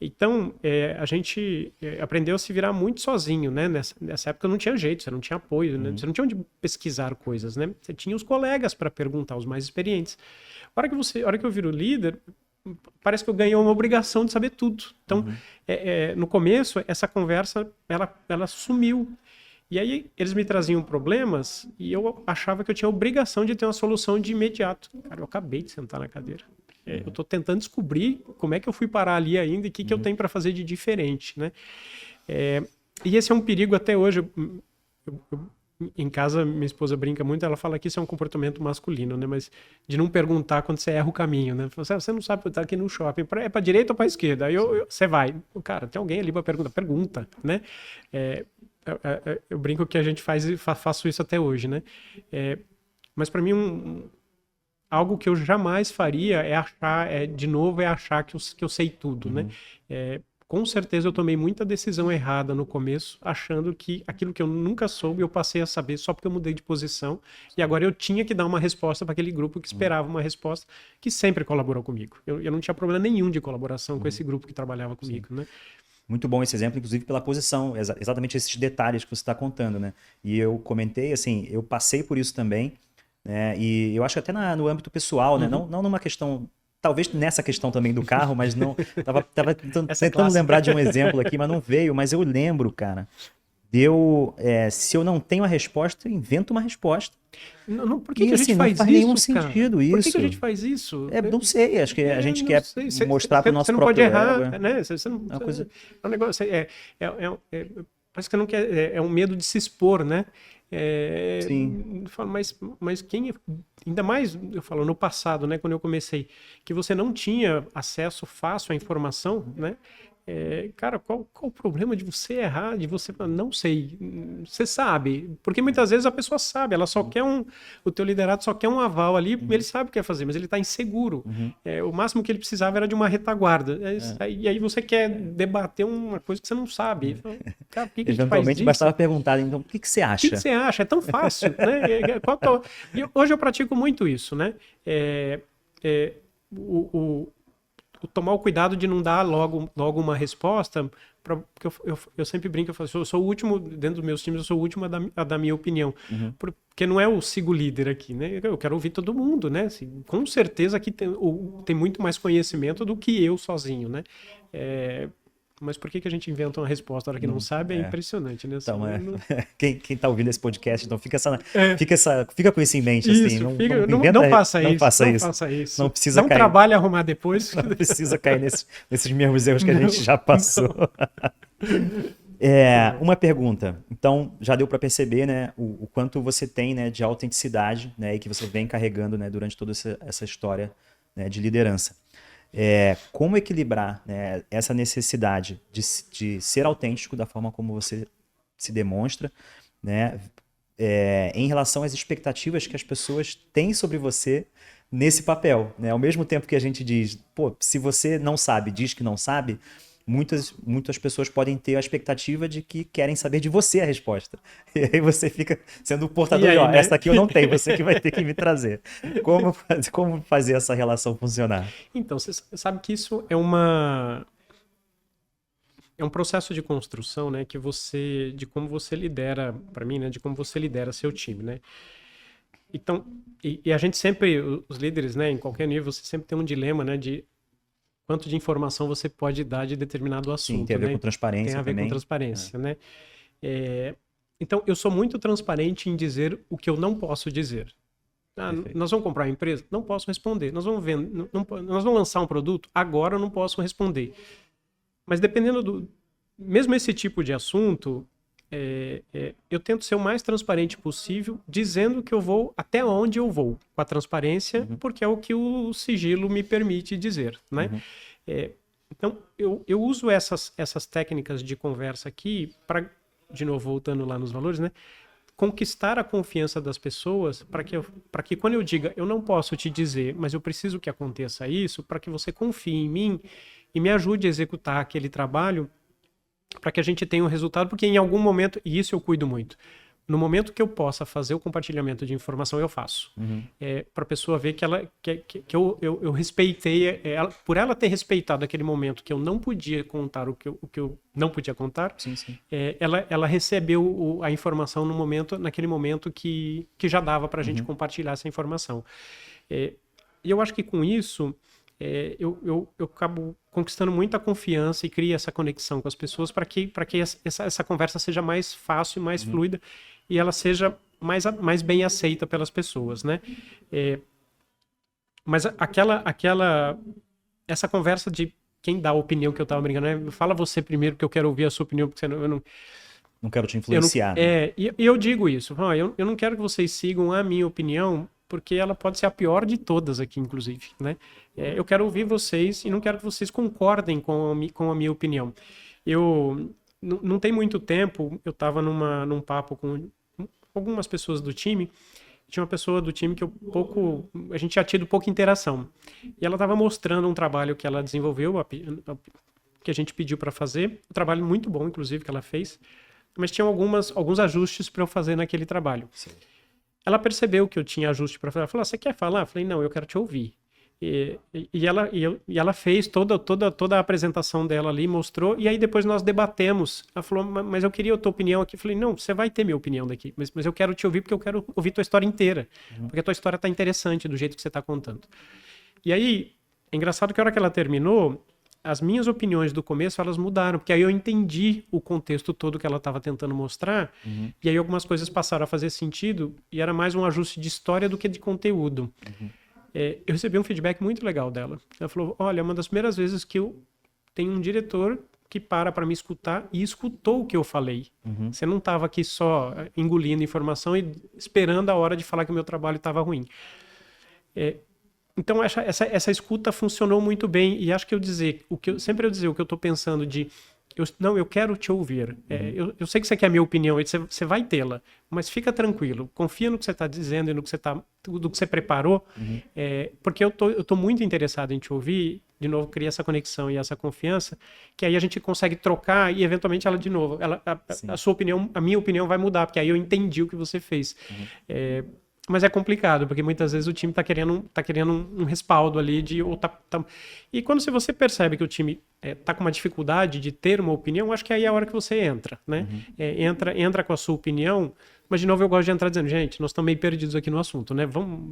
[SPEAKER 2] Então, a gente aprendeu a se virar muito sozinho, né? Nessa época não tinha jeito, você não tinha apoio, né? Você não tinha onde pesquisar coisas, né? Você tinha os colegas para perguntar, os mais experientes. A hora que eu viro líder, parece que eu ganhei uma obrigação de saber tudo. Então, no começo, essa conversa, ela sumiu. E aí, eles me traziam problemas e eu achava que eu tinha a obrigação de ter uma solução de imediato. Cara, eu acabei de sentar na cadeira. Eu estou tentando descobrir como é que eu fui parar ali ainda e o que eu tenho para fazer de diferente, né? E esse é um perigo até hoje. Em casa, minha esposa brinca muito, ela fala que isso é um comportamento masculino, né? Mas de não perguntar quando você erra o caminho, né? Você não sabe, eu estou aqui no shopping, é para direita ou para esquerda? Aí você vai, cara, tem alguém ali para perguntar? Pergunta, né? Eu brinco que a gente faço isso até hoje, né? Mas para mim, algo que eu jamais faria é achar que eu sei tudo, né? Com certeza eu tomei muita decisão errada no começo, achando que aquilo que eu nunca soube, eu passei a saber só porque eu mudei de posição. E agora eu tinha que dar uma resposta para aquele grupo que esperava uma resposta, que sempre colaborou comigo. Eu não tinha problema nenhum de colaboração com esse grupo que trabalhava comigo, né?
[SPEAKER 1] Muito bom esse exemplo, inclusive pela posição, exatamente esses detalhes que você está contando, né? E eu comentei, assim, eu passei por isso também, né? E eu acho que até no âmbito pessoal, né? Não numa questão, talvez nessa questão também do carro, mas não. Tava tentando lembrar de um exemplo aqui, mas não veio. Mas eu lembro, cara. Se eu não tenho a resposta, eu invento uma resposta.
[SPEAKER 2] Por que a gente faz isso?
[SPEAKER 1] Não faz nenhum sentido isso.
[SPEAKER 2] Por que a gente faz isso?
[SPEAKER 1] Não sei, acho que a gente quer mostrar para o nosso próprio
[SPEAKER 2] ego. Você não pode errar, né? Você não,
[SPEAKER 1] é uma coisa...
[SPEAKER 2] é um negócio, parece que não quer, é um medo de se expor, né?
[SPEAKER 1] Sim.
[SPEAKER 2] Mas quem... Ainda mais, eu falo, no passado, né? Quando eu comecei, que você não tinha acesso fácil à informação, né? Cara, qual o problema de você errar, de você não sei, você sabe, porque muitas vezes a pessoa sabe, ela só quer o teu liderato só quer um aval ali, ele sabe o que quer fazer, mas ele está inseguro. O máximo que ele precisava era de uma retaguarda, e aí você quer debater uma coisa que você não sabe. Cara, por que a gente faz isso?
[SPEAKER 1] Bastava perguntar, então, o que você acha?
[SPEAKER 2] O que você acha? É tão fácil, né? E hoje eu pratico muito isso, né? Tomar o cuidado de não dar logo uma resposta, porque eu sempre brinco, eu sou o último, dentro dos meus times, eu sou o último a dar minha opinião, porque não é o sigo líder aqui, né? Eu quero ouvir todo mundo, né? Assim, com certeza aqui tem muito mais conhecimento do que eu sozinho, né? Mas por que a gente inventa uma resposta na hora que não sabe? É impressionante, né?
[SPEAKER 1] Então, quem tá ouvindo esse podcast, então fica com isso em mente.
[SPEAKER 2] Isso,
[SPEAKER 1] assim,
[SPEAKER 2] não faça isso.
[SPEAKER 1] Não precisa
[SPEAKER 2] cair. Não trabalhe a arrumar depois.
[SPEAKER 1] Não precisa cair nesses mesmos erros que a gente já passou. Uma pergunta. Então, já deu para perceber, né, o quanto você tem, né, de autenticidade, né, e que você vem carregando, né, durante toda essa história, né, de liderança. Como equilibrar, né, essa necessidade de ser autêntico da forma como você se demonstra, né, em relação às expectativas que as pessoas têm sobre você nesse papel, né? Ao mesmo tempo que a gente diz, pô, se você não sabe, diz que não sabe, muitas pessoas podem ter a expectativa de que querem saber de você a resposta. E aí você fica sendo o portador de, né? Essa aqui eu não tenho, você que vai ter que me trazer. Como fazer essa relação funcionar?
[SPEAKER 2] Então, você sabe que isso é um processo de construção, né, de como você lidera, para mim, né, de como você lidera seu time, né? Então, e a gente sempre, os líderes, né, em qualquer nível, você sempre tem um dilema, né, de quanto de informação você pode dar de determinado assunto.
[SPEAKER 1] Sim, tem a ver,
[SPEAKER 2] né?
[SPEAKER 1] com transparência.
[SPEAKER 2] Tem a ver com transparência, né? Então, eu sou muito transparente em dizer o que eu não posso dizer. Nós vamos comprar uma empresa? Não posso responder. Nós vamos nós vamos lançar um produto? Agora eu não posso responder. Mas dependendo mesmo esse tipo de assunto, eu tento ser o mais transparente possível, dizendo que eu vou até onde eu vou, com a transparência, porque é o que o sigilo me permite dizer, né? Então, eu uso essas técnicas de conversa aqui para, de novo, voltando lá nos valores, né? conquistar a confiança das pessoas para que quando eu diga, eu não posso te dizer, mas eu preciso que aconteça isso, para que você confie em mim e me ajude a executar aquele trabalho para que a gente tenha um resultado, porque em algum momento, e isso eu cuido muito, no momento que eu possa fazer o compartilhamento de informação, eu faço. Para a pessoa ver que eu respeitei, por ela ter respeitado aquele momento que eu não podia contar o que eu não podia contar,
[SPEAKER 1] Sim, sim.
[SPEAKER 2] ela recebeu a informação naquele momento que já dava para a gente compartilhar essa informação. E eu acho que com isso, eu acabo conquistando muita confiança e crio essa conexão com as pessoas para que essa conversa seja mais fácil e mais fluida e ela seja mais bem aceita pelas pessoas, né? Mas essa conversa de quem dá a opinião que eu estava brincando, né? Fala você primeiro que eu quero ouvir a sua opinião, porque eu não...
[SPEAKER 1] Não quero te influenciar.
[SPEAKER 2] E eu digo isso, eu não quero que vocês sigam a minha opinião, porque ela pode ser a pior de todas aqui, inclusive, né? Eu quero ouvir vocês e não quero que vocês concordem com a minha opinião. Não tem muito tempo, eu estava num papo com algumas pessoas do time. Tinha uma pessoa do time que a gente tinha tido pouca interação. E ela estava mostrando um trabalho que ela desenvolveu, que a gente pediu para fazer. Um trabalho muito bom, inclusive, que ela fez. Mas tinha alguns ajustes para eu fazer naquele trabalho. Sim. Ela percebeu que eu tinha ajuste para fazer. Ela falou, você quer falar? Eu falei, não, eu quero te ouvir. E ela fez toda a apresentação dela ali, mostrou, e aí depois nós debatemos. Ela falou, mas eu queria a tua opinião aqui. Eu falei, não, você vai ter minha opinião daqui, mas eu quero te ouvir porque eu quero ouvir tua história inteira, porque a tua história tá interessante do jeito que você tá contando. E aí, é engraçado que a hora que ela terminou, as minhas opiniões do começo, elas mudaram, porque aí eu entendi o contexto todo que ela estava tentando mostrar, e aí algumas coisas passaram a fazer sentido, e era mais um ajuste de história do que de conteúdo. Eu recebi um feedback muito legal dela. Ela falou, olha, é uma das primeiras vezes que eu tenho um diretor que para me escutar e escutou o que eu falei. Você não estava aqui só engolindo informação e esperando a hora de falar que o meu trabalho estava ruim. Então, essa escuta funcionou muito bem. E acho que sempre eu dizer o que eu estou pensando de... eu quero te ouvir. Eu sei que você quer a minha opinião, você vai tê-la, mas fica tranquilo, confia no que você está dizendo e no que do que você preparou, porque eu tô muito interessado em te ouvir, de novo, criar essa conexão e essa confiança, que aí a gente consegue trocar e eventualmente ela de novo, a sua opinião, a minha opinião vai mudar, porque aí eu entendi o que você fez. Mas é complicado, porque muitas vezes o time tá querendo um respaldo ali E quando você percebe que o time tá com uma dificuldade de ter uma opinião, acho que aí é a hora que você entra, né? Entra com a sua opinião, mas de novo eu gosto de entrar dizendo, gente, nós estamos meio perdidos aqui no assunto, né?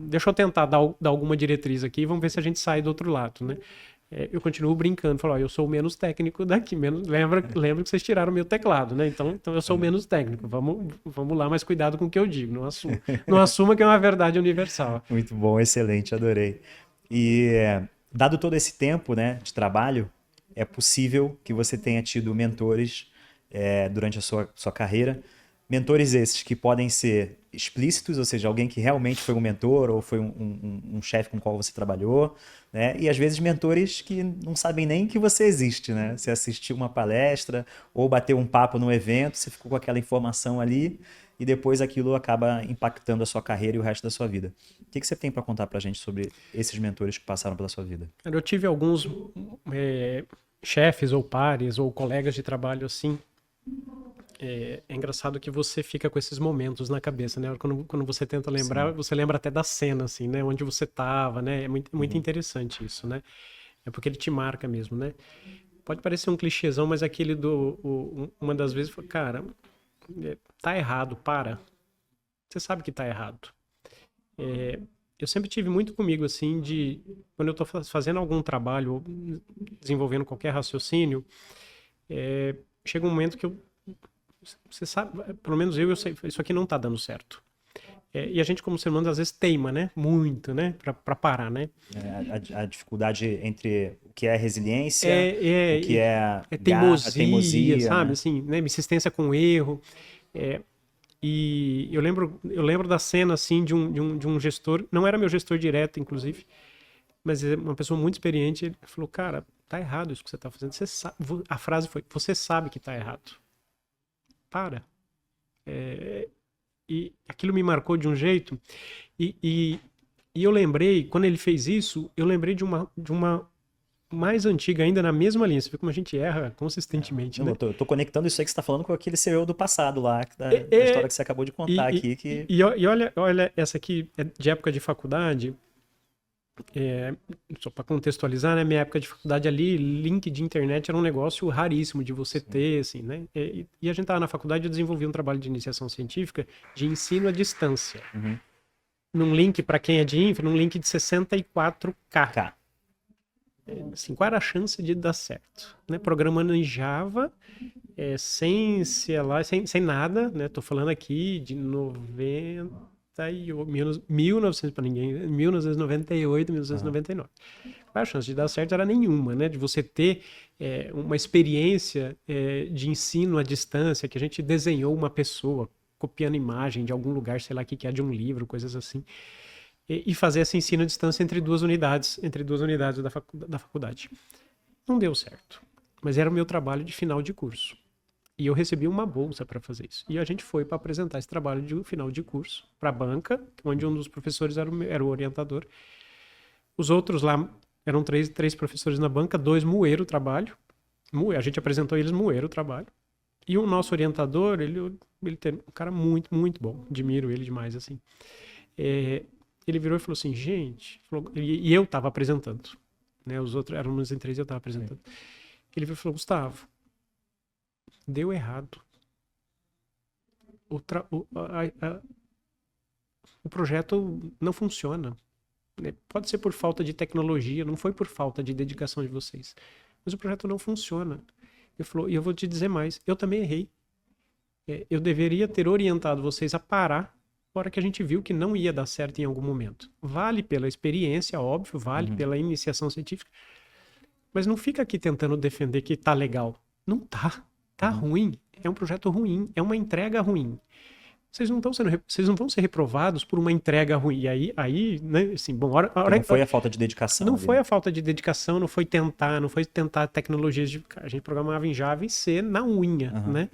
[SPEAKER 2] Deixa eu tentar dar alguma diretriz aqui e vamos ver se a gente sai do outro lado, né? Eu continuo brincando, falo, eu sou o menos técnico daqui, lembra que vocês tiraram o meu teclado, né? Então eu sou o menos técnico, vamos lá, mas cuidado com o que eu digo, não assuma que é uma verdade universal.
[SPEAKER 1] Muito bom, excelente, adorei. E dado todo esse tempo, né, de trabalho, é possível que você tenha tido mentores durante a sua carreira, mentores esses que podem ser explícitos, ou seja, alguém que realmente foi um mentor ou foi um chefe com o qual você trabalhou, né? E às vezes mentores que não sabem nem que você existe, né? Você assistiu uma palestra ou bateu um papo num evento, você ficou com aquela informação ali e depois aquilo acaba impactando a sua carreira e o resto da sua vida. O que você tem para contar pra gente sobre esses mentores que passaram pela sua vida?
[SPEAKER 2] Eu tive alguns chefes ou pares ou colegas de trabalho assim. É engraçado que você fica com esses momentos na cabeça, né? Quando você tenta lembrar, sim, você lembra até da cena, assim, né? Onde você tava, né? É muito interessante isso, né? É porque ele te marca mesmo, né? Pode parecer um clichêzão, mas aquele uma das vezes, cara, tá errado, para. Você sabe que tá errado. Eu sempre tive muito comigo, assim, quando eu tô fazendo algum trabalho, ou desenvolvendo qualquer raciocínio, chega um momento que você sabe, pelo menos eu sei, isso aqui não tá dando certo. E a gente, como ser humano, às vezes teima, né? Muito, né? Pra parar, né?
[SPEAKER 1] A dificuldade entre o que é resiliência, o que é teimosia,
[SPEAKER 2] sabe?
[SPEAKER 1] Né?
[SPEAKER 2] Assim, né? Insistência com erro. E eu lembro da cena, assim, de um gestor, não era meu gestor direto, inclusive, mas uma pessoa muito experiente, ele falou, cara, tá errado isso que você tá fazendo. Você sabe, a frase foi, você sabe que tá errado. Para. E aquilo me marcou de um jeito. E eu lembrei, quando ele fez isso, eu lembrei de uma mais antiga ainda na mesma linha. Você vê como a gente erra consistentemente,
[SPEAKER 1] Não,
[SPEAKER 2] né?
[SPEAKER 1] eu tô conectando isso aí que você tá falando com aquele CEO do passado lá,
[SPEAKER 2] É,
[SPEAKER 1] da história
[SPEAKER 2] é,
[SPEAKER 1] que você acabou de contar
[SPEAKER 2] e,
[SPEAKER 1] aqui, que...
[SPEAKER 2] e olha, essa aqui é de época de faculdade. É, só para contextualizar, né? Minha época de faculdade ali, link de internet era um negócio raríssimo de você ter, assim, né? E a gente tava na faculdade, eu desenvolvi um trabalho de iniciação científica de ensino à distância.
[SPEAKER 1] Uhum.
[SPEAKER 2] Num link, para quem é de infra, num link de 64K.
[SPEAKER 1] Cá.
[SPEAKER 2] Assim, qual era a chance de dar certo? Né? Programando em Java, sem, sei lá, sem nada, né? Tô falando aqui de 1900 para ninguém, 1998, 1999. A chance de dar certo era nenhuma, né? De você ter uma experiência de ensino à distância, que a gente desenhou uma pessoa copiando imagem de algum lugar, sei lá o que é, de um livro, coisas assim, e fazer esse ensino à distância entre duas unidades da faculdade. Não deu certo, mas era o meu trabalho de final de curso. E eu recebi uma bolsa para fazer isso. E a gente foi para apresentar esse trabalho de final de curso para a banca, onde um dos professores era o orientador. Os outros lá eram três professores na banca, 2 moeram o trabalho. A gente apresentou eles moeram o trabalho. E o nosso orientador, ele tem um cara muito, muito bom. Admiro ele demais, assim. Ele virou e falou assim, gente... E eu estava apresentando. Né? Os outros eram uns em 3 e eu estava apresentando. Ele virou e falou, Gustavo, deu errado. O projeto não funciona. Pode ser por falta de tecnologia, não foi por falta de dedicação de vocês. Mas o projeto não funciona. Ele falou, e eu vou te dizer mais, eu também errei. Eu deveria ter orientado vocês a parar na hora que a gente viu que não ia dar certo em algum momento. Vale pela experiência, óbvio, vale pela iniciação científica, mas não fica aqui tentando defender que tá legal. Não tá. Tá ruim. É um projeto ruim. É uma entrega ruim. Vocês não vão ser reprovados por uma entrega ruim. E aí, né, assim, bom,
[SPEAKER 1] não foi a falta de dedicação.
[SPEAKER 2] Não
[SPEAKER 1] ali,
[SPEAKER 2] foi
[SPEAKER 1] né?
[SPEAKER 2] a falta de dedicação, não foi tentar tecnologias de... A gente programava em Java e C na unha, né?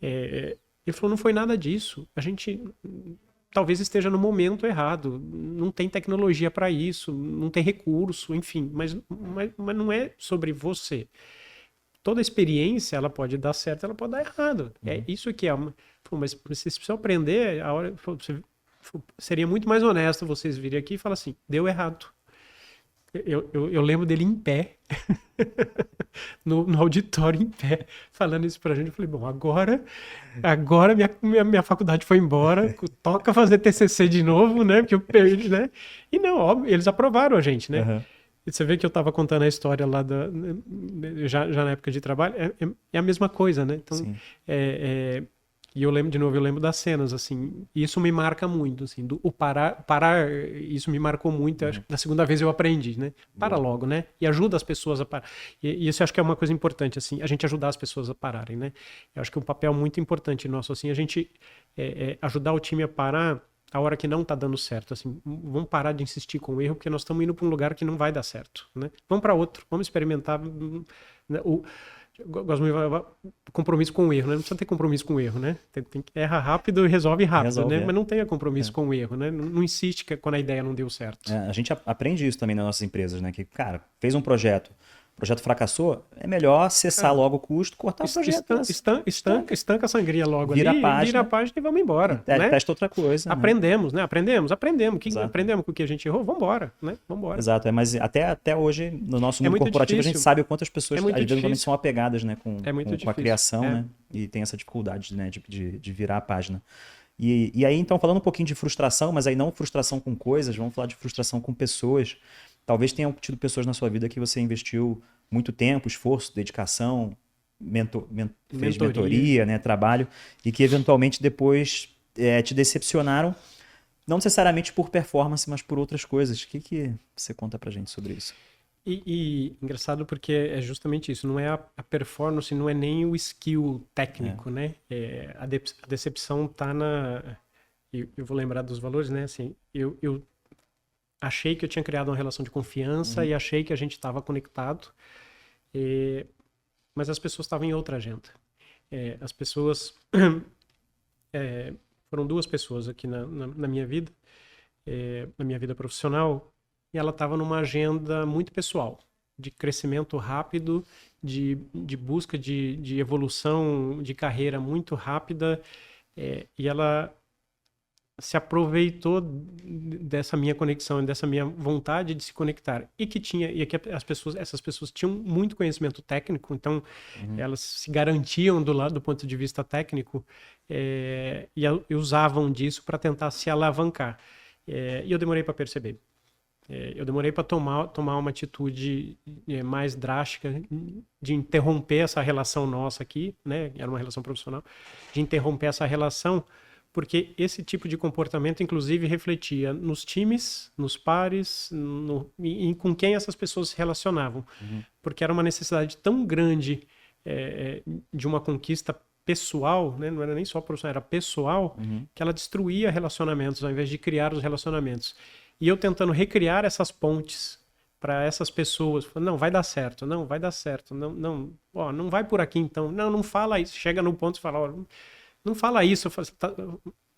[SPEAKER 2] Ele falou, não foi nada disso. A gente talvez esteja no momento errado. Não tem tecnologia para isso, não tem recurso, enfim. Mas não é sobre você. Toda experiência, ela pode dar certo, ela pode dar errado. É isso que é. Mas vocês precisam aprender. Seria muito mais honesto vocês virem aqui e falar assim, deu errado. Eu lembro dele em pé, no auditório em pé, falando isso pra gente. Eu falei, bom, agora minha faculdade foi embora, toca fazer TCC de novo, né? Porque eu perdi, né? E não, óbvio, eles aprovaram a gente, né? E você vê que eu estava contando a história lá já na época de trabalho, é a mesma coisa, né? Então, e eu lembro das cenas, assim, e isso me marca muito, assim, o parar, isso me marcou muito, acho que da segunda vez eu aprendi, né? Para logo, né? E ajuda as pessoas a parar. E isso eu acho que é uma coisa importante, assim, a gente ajudar as pessoas a pararem, né? Eu acho que um papel muito importante nosso, assim, a gente ajudar o time a parar a hora que não tá dando certo, assim, vamos parar de insistir com o erro, porque nós estamos indo para um lugar que não vai dar certo, né? Vamos para outro, vamos experimentar, né? Gosto muito de compromisso com o erro, né? Não precisa ter compromisso com o erro, né? Erra rápido e resolve rápido, né? Mas não tenha compromisso com o erro, né? Não insiste quando a ideia não deu certo.
[SPEAKER 1] A gente aprende isso também nas nossas empresas, né? Que, cara, fez um projeto, o projeto fracassou, é melhor cessar logo o custo, cortar o projeto.
[SPEAKER 2] Estanca a sangria logo
[SPEAKER 1] vira
[SPEAKER 2] ali,
[SPEAKER 1] vira
[SPEAKER 2] a página e vamos embora. Né?
[SPEAKER 1] Testa outra coisa.
[SPEAKER 2] Aprendemos, né? Aprendemos com o que a gente errou, vamos embora, né? Vamos embora.
[SPEAKER 1] Exato, mas até hoje, no nosso mundo corporativo, a gente sabe o quanto as pessoas, às vezes, são apegadas, né, com a criação, né? E tem essa dificuldade, né, de virar a página. E aí, então, falando um pouquinho de frustração, mas aí não frustração com coisas, vamos falar de frustração com pessoas. Talvez tenham tido pessoas na sua vida que você investiu muito tempo, esforço, dedicação, fez mentoria, né, trabalho, e que eventualmente depois te decepcionaram, não necessariamente por performance, mas por outras coisas. O que você conta pra gente sobre isso?
[SPEAKER 2] E engraçado porque é justamente isso, não é a performance, não é nem o skill técnico, né? A decepção tá eu vou lembrar dos valores, né? Assim, eu achei que eu tinha criado uma relação de confiança e achei que a gente estava conectado, mas as pessoas estavam em outra agenda. As pessoas foram duas pessoas aqui na minha vida, na minha vida profissional, e ela estava numa agenda muito pessoal, de crescimento rápido, de busca de evolução de carreira muito rápida, e ela se aproveitou dessa minha conexão, dessa minha vontade de se conectar, e que essas pessoas tinham muito conhecimento técnico, então elas se garantiam do ponto de vista técnico, e usavam disso para tentar se alavancar. E eu demorei para perceber. Eu demorei para tomar uma atitude mais drástica de interromper essa relação nossa aqui, né? Era uma relação profissional, de interromper essa relação, porque esse tipo de comportamento, inclusive, refletia nos times, nos pares, e com quem essas pessoas se relacionavam. Porque era uma necessidade tão grande de uma conquista pessoal, né? Não era nem só profissional, era pessoal, que ela destruía relacionamentos ao invés de criar os relacionamentos. E eu tentando recriar essas pontes para essas pessoas, não, vai dar certo, não, vai dar certo, não, não vai por aqui então, não fala isso, chega no ponto e fala, ó, não fala isso, eu falo,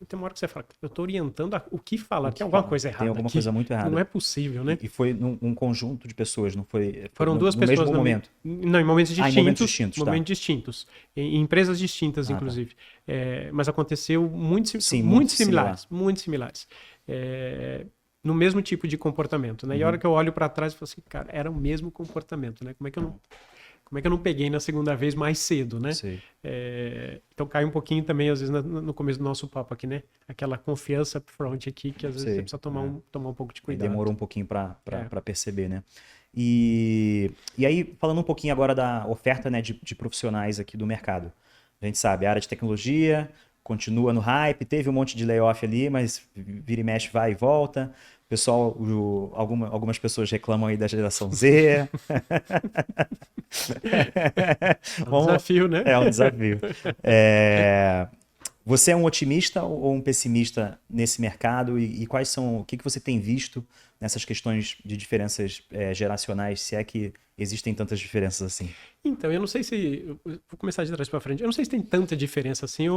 [SPEAKER 2] tem uma hora que você fala, eu estou orientando o que falar, tem alguma coisa errada.
[SPEAKER 1] Tem alguma coisa muito errada.
[SPEAKER 2] Não é possível, né?
[SPEAKER 1] E foi num conjunto de pessoas, não foi?
[SPEAKER 2] Foram duas pessoas
[SPEAKER 1] no mesmo momento.
[SPEAKER 2] Não, em momentos distintos.
[SPEAKER 1] Em momentos distintos,
[SPEAKER 2] momentos distintos. Em empresas distintas, inclusive. Tá. Mas aconteceu muito similares. Muito similares. No mesmo tipo de comportamento, né? E a hora que eu olho para trás, eu falo assim, cara, era o mesmo comportamento, né? Como é que eu não peguei na segunda vez mais cedo, né? Então cai um pouquinho também, às vezes, no começo do nosso papo aqui, né? Aquela confiança upfront aqui, que às vezes você precisa tomar um pouco de cuidado.
[SPEAKER 1] Demorou um pouquinho para perceber, né? E aí, falando um pouquinho agora da oferta, né, de profissionais aqui do mercado. A gente sabe, a área de tecnologia continua no hype, teve um monte de layoff ali, mas vira e mexe, vai e volta. Pessoal, algumas pessoas reclamam aí da geração Z.
[SPEAKER 2] É um desafio, né?
[SPEAKER 1] É um desafio. Você é um otimista ou um pessimista nesse mercado? E quais são, o que você tem visto nessas questões de diferenças geracionais, se é que existem tantas diferenças assim?
[SPEAKER 2] Então, eu não sei se... Vou começar de trás para frente. Eu não sei se tem tanta diferença assim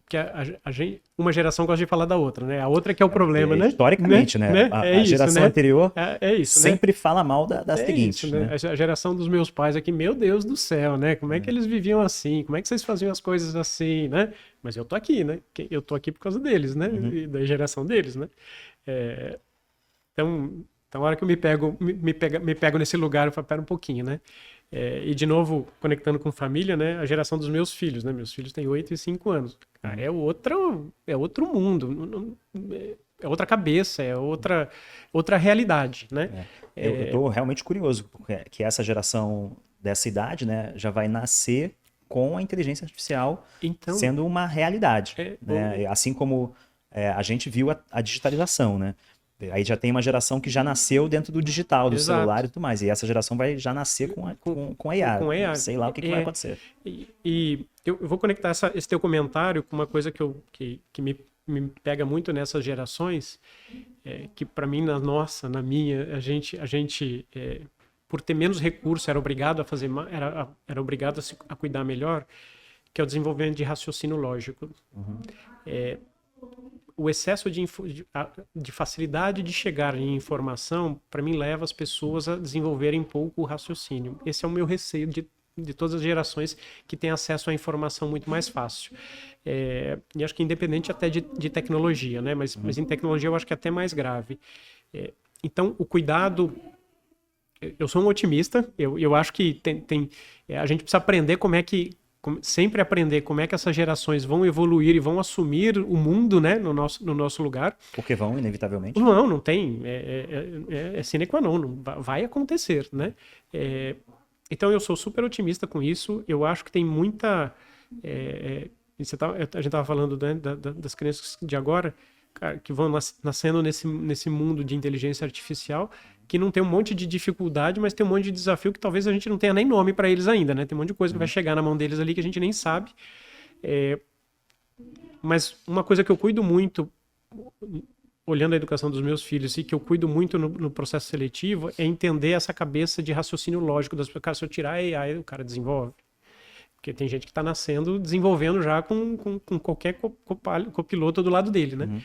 [SPEAKER 2] porque uma geração gosta de falar da outra, né? A outra que é o problema, né?
[SPEAKER 1] Historicamente, né? A geração anterior sempre fala mal da seguinte.
[SPEAKER 2] Isso, né? A geração dos meus pais aqui, meu Deus do céu, né? Como é que eles viviam assim? Como é que vocês faziam as coisas assim, né? Mas eu tô aqui, né? Eu tô aqui por causa deles, né? E da geração deles, né? Então, a hora que eu me pego nesse lugar, eu falo, pera um pouquinho, né? E de novo, conectando com família, né? A geração dos meus filhos, né? Meus filhos têm 8 e 5 anos. Cara, é outro mundo, é outra cabeça, é outra realidade, né?
[SPEAKER 1] Eu tô realmente curioso, porque essa geração dessa idade, né, já vai nascer com a inteligência artificial sendo uma realidade, né? Assim como a gente viu a digitalização, né? Aí já tem uma geração que já nasceu dentro do digital, do celular e tudo mais. E essa geração vai já nascer com AI.
[SPEAKER 2] Com AI.
[SPEAKER 1] Sei lá o que vai acontecer.
[SPEAKER 2] E eu vou conectar esse teu comentário com uma coisa que me pega muito nessas gerações, que para mim, na minha, a gente por ter menos recurso, era obrigado a fazer era obrigado a cuidar melhor, que é o desenvolvimento de raciocínio lógico. O excesso de facilidade de chegar em informação, para mim, leva as pessoas a desenvolverem pouco o raciocínio. Esse é o meu receio de todas as gerações que têm acesso à informação muito mais fácil. E acho que independente até de tecnologia, né? Mas em tecnologia eu acho que é até mais grave. Então, o cuidado... Eu sou um otimista, eu acho que a gente precisa aprender sempre aprender como é que essas gerações vão evoluir e vão assumir o mundo, né, no nosso lugar.
[SPEAKER 1] Porque vão, inevitavelmente?
[SPEAKER 2] Não tem. É sine qua non, vai acontecer, né? Então eu sou super otimista com isso. Eu acho que tem muita... a gente estava falando, né, das crianças de agora, cara, que vão nascendo nesse mundo de inteligência artificial, que não tem um monte de dificuldade, mas tem um monte de desafio que talvez a gente não tenha nem nome para eles ainda, né? Tem um monte de coisa que vai chegar na mão deles ali que a gente nem sabe. Mas uma coisa que eu cuido muito, olhando a educação dos meus filhos, e que eu cuido muito no processo seletivo, é entender essa cabeça de raciocínio lógico das pessoas. Cara, se eu tirar AI, o cara desenvolve. Porque tem gente que está nascendo, desenvolvendo já com qualquer copiloto do lado dele, né?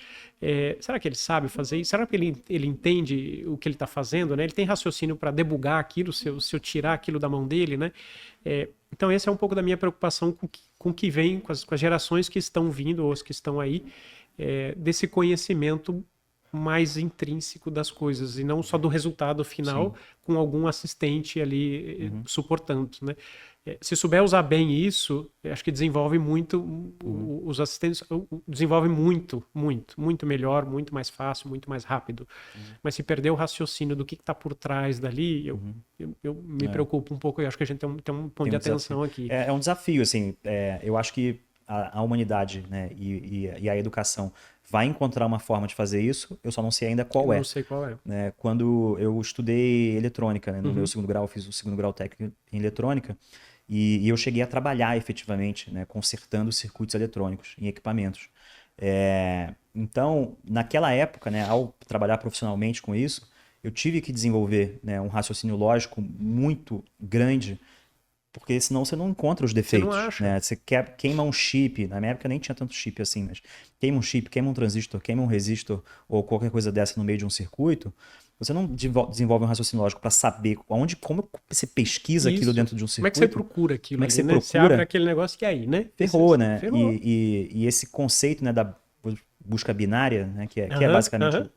[SPEAKER 2] Será que ele sabe fazer isso? Será que ele entende o que ele está fazendo, né? Ele tem raciocínio para debugar aquilo, se eu tirar aquilo da mão dele, né? Então, esse é um pouco da minha preocupação com o que vem, com as gerações que estão vindo, ou as que estão aí, desse conhecimento mais intrínseco das coisas, e não só do resultado final, com algum assistente ali suportando, né? Se souber usar bem isso, acho que desenvolve muito, os assistentes desenvolve muito melhor, muito mais fácil, muito mais rápido. Mas se perder o raciocínio do que está por trás dali, eu me preocupo um pouco, e acho que a gente tem um ponto de atenção aqui.
[SPEAKER 1] É um desafio, assim, eu acho que a humanidade, né, e a educação vai encontrar uma forma de fazer isso, eu só não sei ainda qual é.
[SPEAKER 2] Não sei qual é.
[SPEAKER 1] Né? Quando eu estudei eletrônica, né, no meu segundo grau, eu fiz o segundo grau técnico em eletrônica, e eu cheguei a trabalhar efetivamente, né, consertando circuitos eletrônicos em equipamentos. Então, naquela época, né, ao trabalhar profissionalmente com isso, eu tive que desenvolver, né, um raciocínio lógico muito grande, porque senão você não encontra os defeitos.
[SPEAKER 2] Você não acha.
[SPEAKER 1] Né? Você queima um chip, na minha época nem tinha tanto chip assim, mas queima um chip, queima um transistor, queima um resistor ou qualquer coisa dessa no meio de um circuito, você não desenvolve um raciocínio lógico para saber como você pesquisa aquilo dentro de um circuito.
[SPEAKER 2] Como é que você procura aquilo?
[SPEAKER 1] Como é que
[SPEAKER 2] ali,
[SPEAKER 1] você
[SPEAKER 2] né?
[SPEAKER 1] procura?
[SPEAKER 2] Você abre aquele negócio e aí, né?
[SPEAKER 1] Ferrou, né?
[SPEAKER 2] Ferrou.
[SPEAKER 1] E esse conceito, né, da busca binária, né, que é basicamente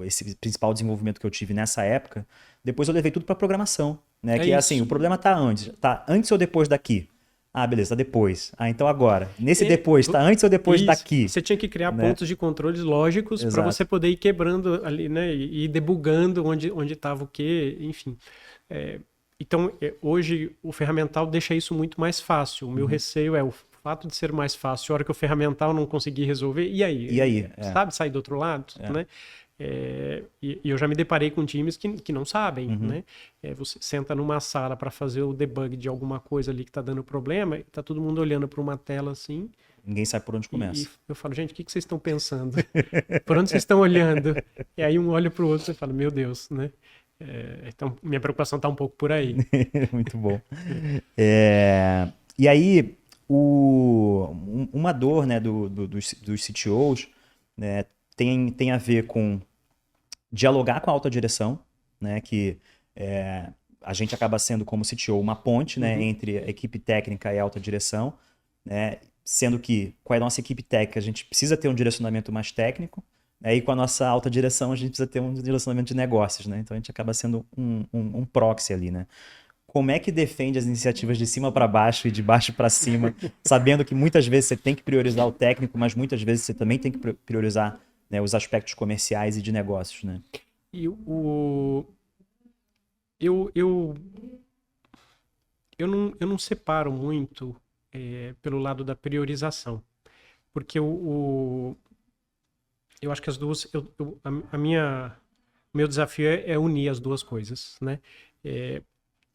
[SPEAKER 1] esse principal desenvolvimento que eu tive nessa época, depois eu levei tudo para programação, né? Que é assim, o problema tá onde? Tá antes ou depois daqui? Ah, beleza, tá depois. Ah, então agora. Nesse depois, tá antes ou depois daqui?
[SPEAKER 2] Você tinha que criar pontos de controles lógicos para você poder ir quebrando ali, né? E ir debugando onde estava o quê, enfim. Então, hoje o ferramental deixa isso muito mais fácil. O meu receio é o fato de ser mais fácil. A hora que o ferramental não conseguir resolver, e aí?
[SPEAKER 1] E aí?
[SPEAKER 2] Sabe sair do outro lado, né? E eu já me deparei com times que não sabem, né? Você senta numa sala para fazer o debug de alguma coisa ali que está dando problema, e tá todo mundo olhando para uma tela assim.
[SPEAKER 1] Ninguém sabe por onde começa.
[SPEAKER 2] E eu falo, gente, o que vocês estão pensando? Por onde vocês estão olhando? E aí um olha para o outro e fala, meu Deus, né? Então, minha preocupação está um pouco por aí.
[SPEAKER 1] Muito bom. E aí, uma dor, né, dos CTOs, né, tem a ver com dialogar com a alta direção, né, que a gente acaba sendo, como CTO, uma ponte, né, entre a equipe técnica e a alta direção, né, sendo que com a nossa equipe técnica a gente precisa ter um direcionamento mais técnico, né, e com a nossa alta direção a gente precisa ter um direcionamento de negócios, né, então a gente acaba sendo um proxy ali, né. Como é que defende as iniciativas de cima para baixo e de baixo para cima, sabendo que muitas vezes você tem que priorizar o técnico, mas muitas vezes você também tem que priorizar, né, os aspectos comerciais e de negócios, né?
[SPEAKER 2] E eu não separo muito pelo lado da priorização, porque eu acho que as duas, meu desafio é unir as duas coisas, né?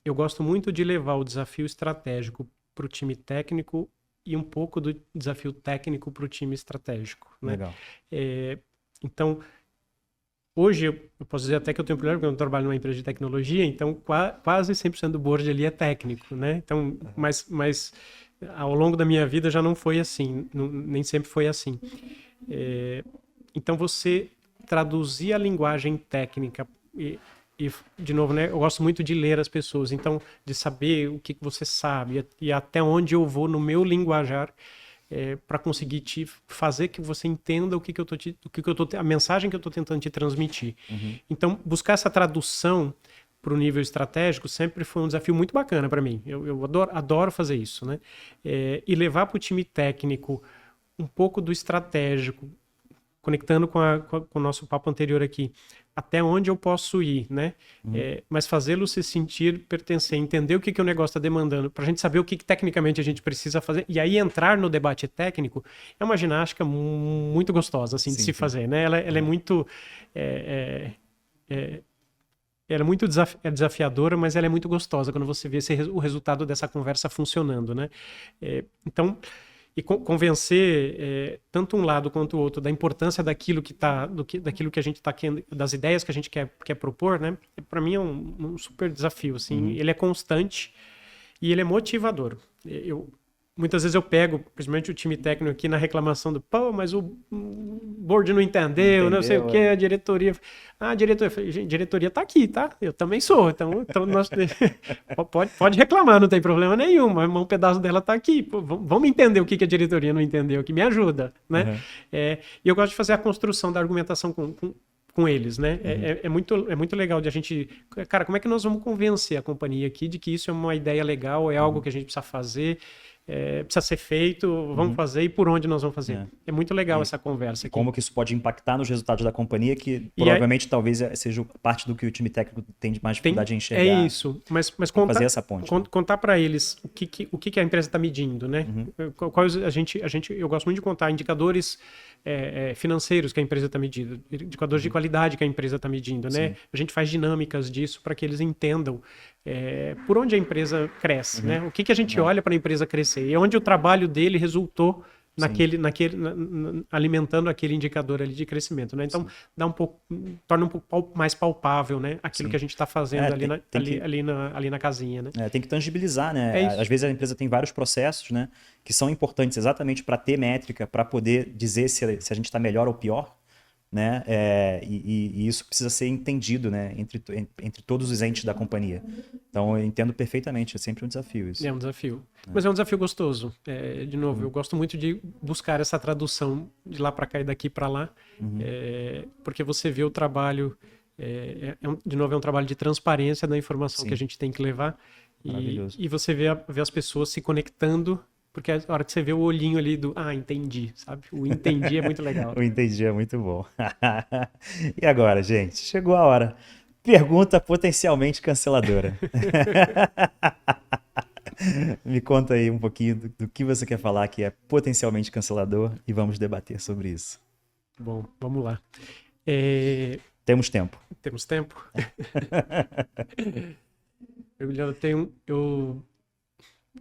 [SPEAKER 2] Eu gosto muito de levar o desafio estratégico para o time técnico e um pouco do desafio técnico para o time estratégico, né?
[SPEAKER 1] Legal.
[SPEAKER 2] Então, hoje eu posso dizer até que eu tenho um problema, porque eu trabalho numa empresa de tecnologia, então quase 100% do board ali é técnico, né? Então, mas ao longo da minha vida já não foi assim, nem sempre foi assim. Então, você traduzir a linguagem técnica e, de novo, né, eu gosto muito de ler as pessoas, então, de saber o que você sabe e até onde eu vou no meu linguajar para conseguir te fazer que você entenda a mensagem que eu estou tentando te transmitir. Então, buscar essa tradução para o nível estratégico sempre foi um desafio muito bacana para mim. Eu adoro fazer isso, né? E levar para o time técnico um pouco do estratégico, conectando com o nosso papo anterior aqui, até onde eu posso ir, né? Mas fazê-lo se sentir pertencer, entender o que o negócio está demandando, para a gente saber o que tecnicamente a gente precisa fazer, e aí entrar no debate técnico é uma ginástica muito gostosa, assim, de se fazer, né? Ela é muito... ela é muito desafiadora, mas ela é muito gostosa quando você vê o resultado dessa conversa funcionando, né? Então... E convencer tanto um lado quanto o outro da importância daquilo daquilo que a gente está querendo, das ideias que a gente quer propor, né? Para mim é um super desafio, assim. Ele é constante e ele é motivador. Muitas vezes eu pego, principalmente o time técnico aqui, na reclamação do, pô, mas o board não entendeu, não sei o que, a diretoria... Ah, a diretoria tá aqui, tá? Eu também sou, então nós... pode reclamar, não tem problema nenhum, mas um pedaço dela tá aqui. Pô, vamos entender o que a diretoria não entendeu, que me ajuda, né? Uhum. E eu gosto de fazer a construção da argumentação com eles, né? Uhum. É muito legal de a gente... Cara, como é que nós vamos convencer a companhia aqui de que isso é uma ideia legal, é algo que a gente precisa fazer... precisa ser feito, vamos fazer e por onde nós vamos fazer. É muito legal essa conversa aqui.
[SPEAKER 1] Como que isso pode impactar nos resultados da companhia, que provavelmente talvez seja parte do que o time técnico tem mais dificuldade em enxergar.
[SPEAKER 2] É isso, mas
[SPEAKER 1] fazer essa ponte.
[SPEAKER 2] Contar para eles o que a empresa está medindo, né? Eu gosto muito de contar indicadores financeiros que a empresa está medindo, indicadores de qualidade que a empresa está medindo, né? Sim. A gente faz dinâmicas disso para que eles entendam por onde a empresa cresce, né? O que a gente olha para a empresa crescer e onde o trabalho dele resultou alimentando aquele indicador ali de crescimento, né? Então torna um pouco mais palpável, né? Aquilo que a gente está fazendo ali na casinha, né?
[SPEAKER 1] Tem que tangibilizar, né? Às vezes a empresa tem vários processos, né? Que são importantes exatamente para ter métrica, para poder dizer se a gente está melhor ou pior, né? E isso precisa ser entendido, né? Entre todos os entes da companhia. Então eu entendo perfeitamente, é sempre um desafio isso.
[SPEAKER 2] É um desafio, mas é um desafio gostoso. De novo, eu gosto muito de buscar essa tradução de lá para cá e daqui para lá, porque você vê o trabalho, de novo, é um trabalho de transparência da informação que a gente tem que levar e você vê as pessoas se conectando. Porque a hora que você vê o olhinho ali do... Ah, entendi, sabe? O entendi é muito legal.
[SPEAKER 1] O entendi é muito bom. E agora, gente? Chegou a hora. Pergunta potencialmente canceladora. Me conta aí um pouquinho do que você quer falar que é potencialmente cancelador e vamos debater sobre isso.
[SPEAKER 2] Bom, vamos lá.
[SPEAKER 1] Temos tempo.
[SPEAKER 2] Temos tempo?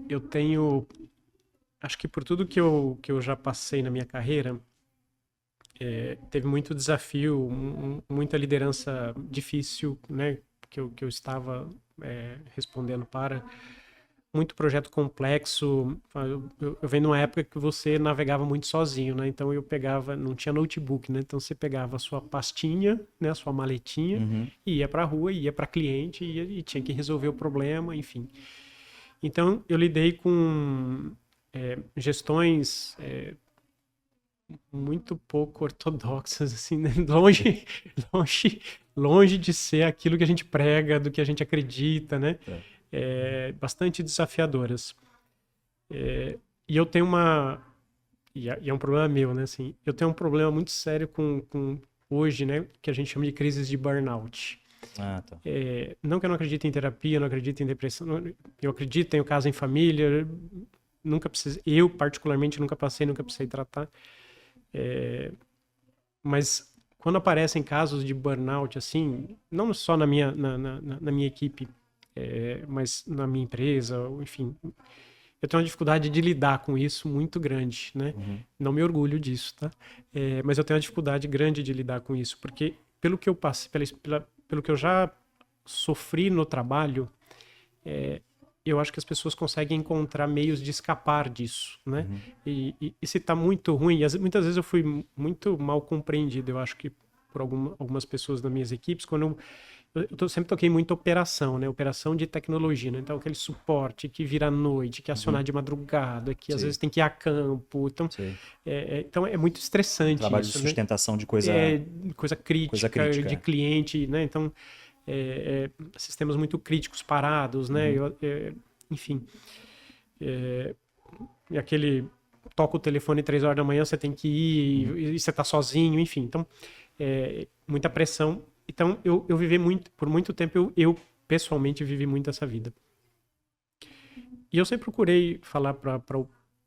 [SPEAKER 2] Eu tenho... Acho que por tudo que eu já passei na minha carreira, teve muito desafio, muita liderança difícil, né? Que eu estava respondendo para. Muito projeto complexo. Eu venho numa época que você navegava muito sozinho, né? Então eu pegava, não tinha notebook, né? Então você pegava a sua pastinha, né? A sua maletinha, e ia para a rua, ia para cliente e tinha que resolver o problema, enfim. Então eu lidei com... gestões muito pouco ortodoxas, assim, né? longe de ser aquilo que a gente prega, do que a gente acredita, né? Bastante desafiadoras. E eu tenho e é um problema meu, né? Assim, eu tenho um problema muito sério com hoje, né? Que a gente chama de crises de burnout.
[SPEAKER 1] Ah, tá.
[SPEAKER 2] Não que eu não acredite em terapia, não acredito em depressão, eu acredito, tenho caso em família... Nunca precisei, eu particularmente nunca precisei tratar. Mas quando aparecem casos de burnout, assim, não só na minha equipe, mas na minha empresa, enfim, eu tenho uma dificuldade de lidar com isso muito grande, né? Não me orgulho disso, tá? Mas eu tenho uma dificuldade grande de lidar com isso, porque pelo que eu passei, pelo que eu já sofri no trabalho, eu acho que as pessoas conseguem encontrar meios de escapar disso, né? E se tá muito ruim, muitas vezes eu fui muito mal compreendido, eu acho que por algumas pessoas das minhas equipes, quando eu sempre toquei muito operação, né? Operação de tecnologia, né? Então aquele suporte que vira à noite, que acionar de madrugada, que às vezes tem que ir a campo, então então é muito estressante
[SPEAKER 1] trabalho
[SPEAKER 2] isso,
[SPEAKER 1] de sustentação, né? De coisa
[SPEAKER 2] crítica, de cliente, né? Então sistemas muito críticos parados, né? Enfim. E aquele toca o telefone 3 horas da manhã, você tem que ir e você tá sozinho, enfim. Então, muita pressão. Então, eu vivi por muito tempo, eu pessoalmente vivi muito essa vida. E eu sempre procurei falar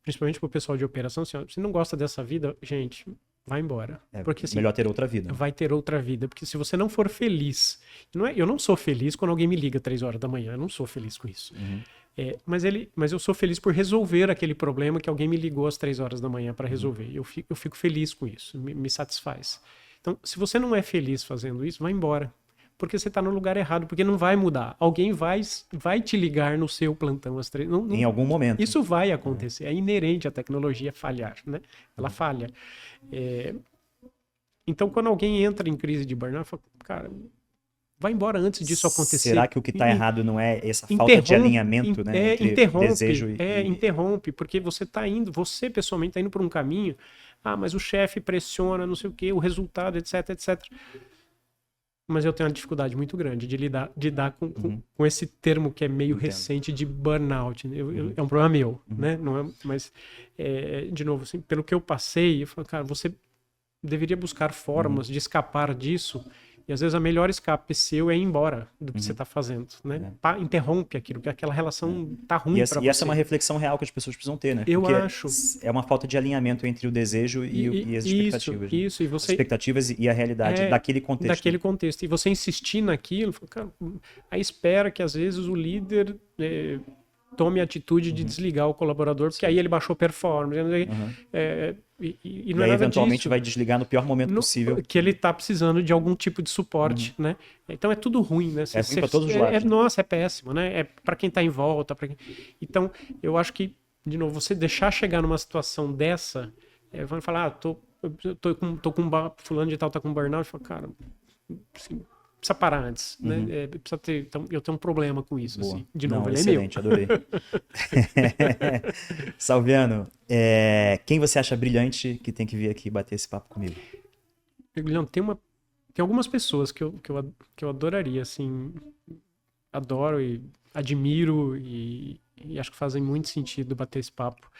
[SPEAKER 2] principalmente pro pessoal de operação, assim, ó, se não gosta dessa vida, gente... vai embora. Porque, assim,
[SPEAKER 1] melhor ter outra vida.
[SPEAKER 2] Vai ter outra vida. Porque se você não for feliz... eu não sou feliz quando alguém me liga 3 horas da manhã. Eu não sou feliz com isso. Mas eu sou feliz por resolver aquele problema que alguém me ligou às 3 horas da manhã para resolver. Eu fico feliz com isso. Me satisfaz. Então, se você não é feliz fazendo isso, vai embora. porque você está no lugar errado, porque não vai mudar. Alguém vai te ligar no seu plantão às 3.
[SPEAKER 1] Em algum momento.
[SPEAKER 2] Isso vai acontecer. É inerente à tecnologia falhar, né? Ela falha. Então, quando alguém entra em crise de burnout, fala, cara, vai embora antes disso acontecer.
[SPEAKER 1] Será que o que está errado não é essa falta de alinhamento, né? Entre desejo e...
[SPEAKER 2] Interrompe, porque você está indo, você pessoalmente está indo por um caminho, mas o chefe pressiona, não sei o quê, o resultado, etc, etc. Mas eu tenho uma dificuldade muito grande de lidar com esse termo que é meio recente de burnout. É um problema meu, né? Não é, mas, de novo, assim, pelo que eu passei, eu falo, cara, você deveria buscar formas de escapar disso. E às vezes a melhor escape seu é ir embora do que você está fazendo, né? Interrompe aquilo, porque aquela relação tá ruim para você.
[SPEAKER 1] E essa é uma reflexão real que as pessoas precisam ter, né?
[SPEAKER 2] Eu
[SPEAKER 1] porque
[SPEAKER 2] acho.
[SPEAKER 1] É uma falta de alinhamento entre o desejo e as expectativas.
[SPEAKER 2] Isso,
[SPEAKER 1] né?
[SPEAKER 2] e você...
[SPEAKER 1] As expectativas e a realidade daquele contexto.
[SPEAKER 2] Daquele contexto. E você insistir naquilo, cara, aí espera que às vezes o líder tome a atitude de desligar o colaborador, porque aí ele baixou performance. E não é
[SPEAKER 1] aí,
[SPEAKER 2] nada
[SPEAKER 1] eventualmente,
[SPEAKER 2] disso.
[SPEAKER 1] vai desligar no pior momento possível.
[SPEAKER 2] Que ele está precisando de algum tipo de suporte, né? Então é tudo ruim, né?
[SPEAKER 1] É ruim para todos os lados.
[SPEAKER 2] Nossa, é péssimo, né? É para quem está em volta. Então, eu acho que, de novo, você deixar chegar numa situação dessa, vai falar, tô com fulano de tal, tá com burnout, fala, cara, assim, precisa parar antes, né? Precisa ter, então, eu tenho um problema com isso, assim. De novo, ele
[SPEAKER 1] excelente,
[SPEAKER 2] é meu.
[SPEAKER 1] Adorei. Salviano, quem você acha brilhante que tem que vir aqui bater esse papo comigo?
[SPEAKER 2] Guilherme, tem algumas pessoas que eu adoraria, assim, adoro e admiro e acho que fazem muito sentido bater esse papo.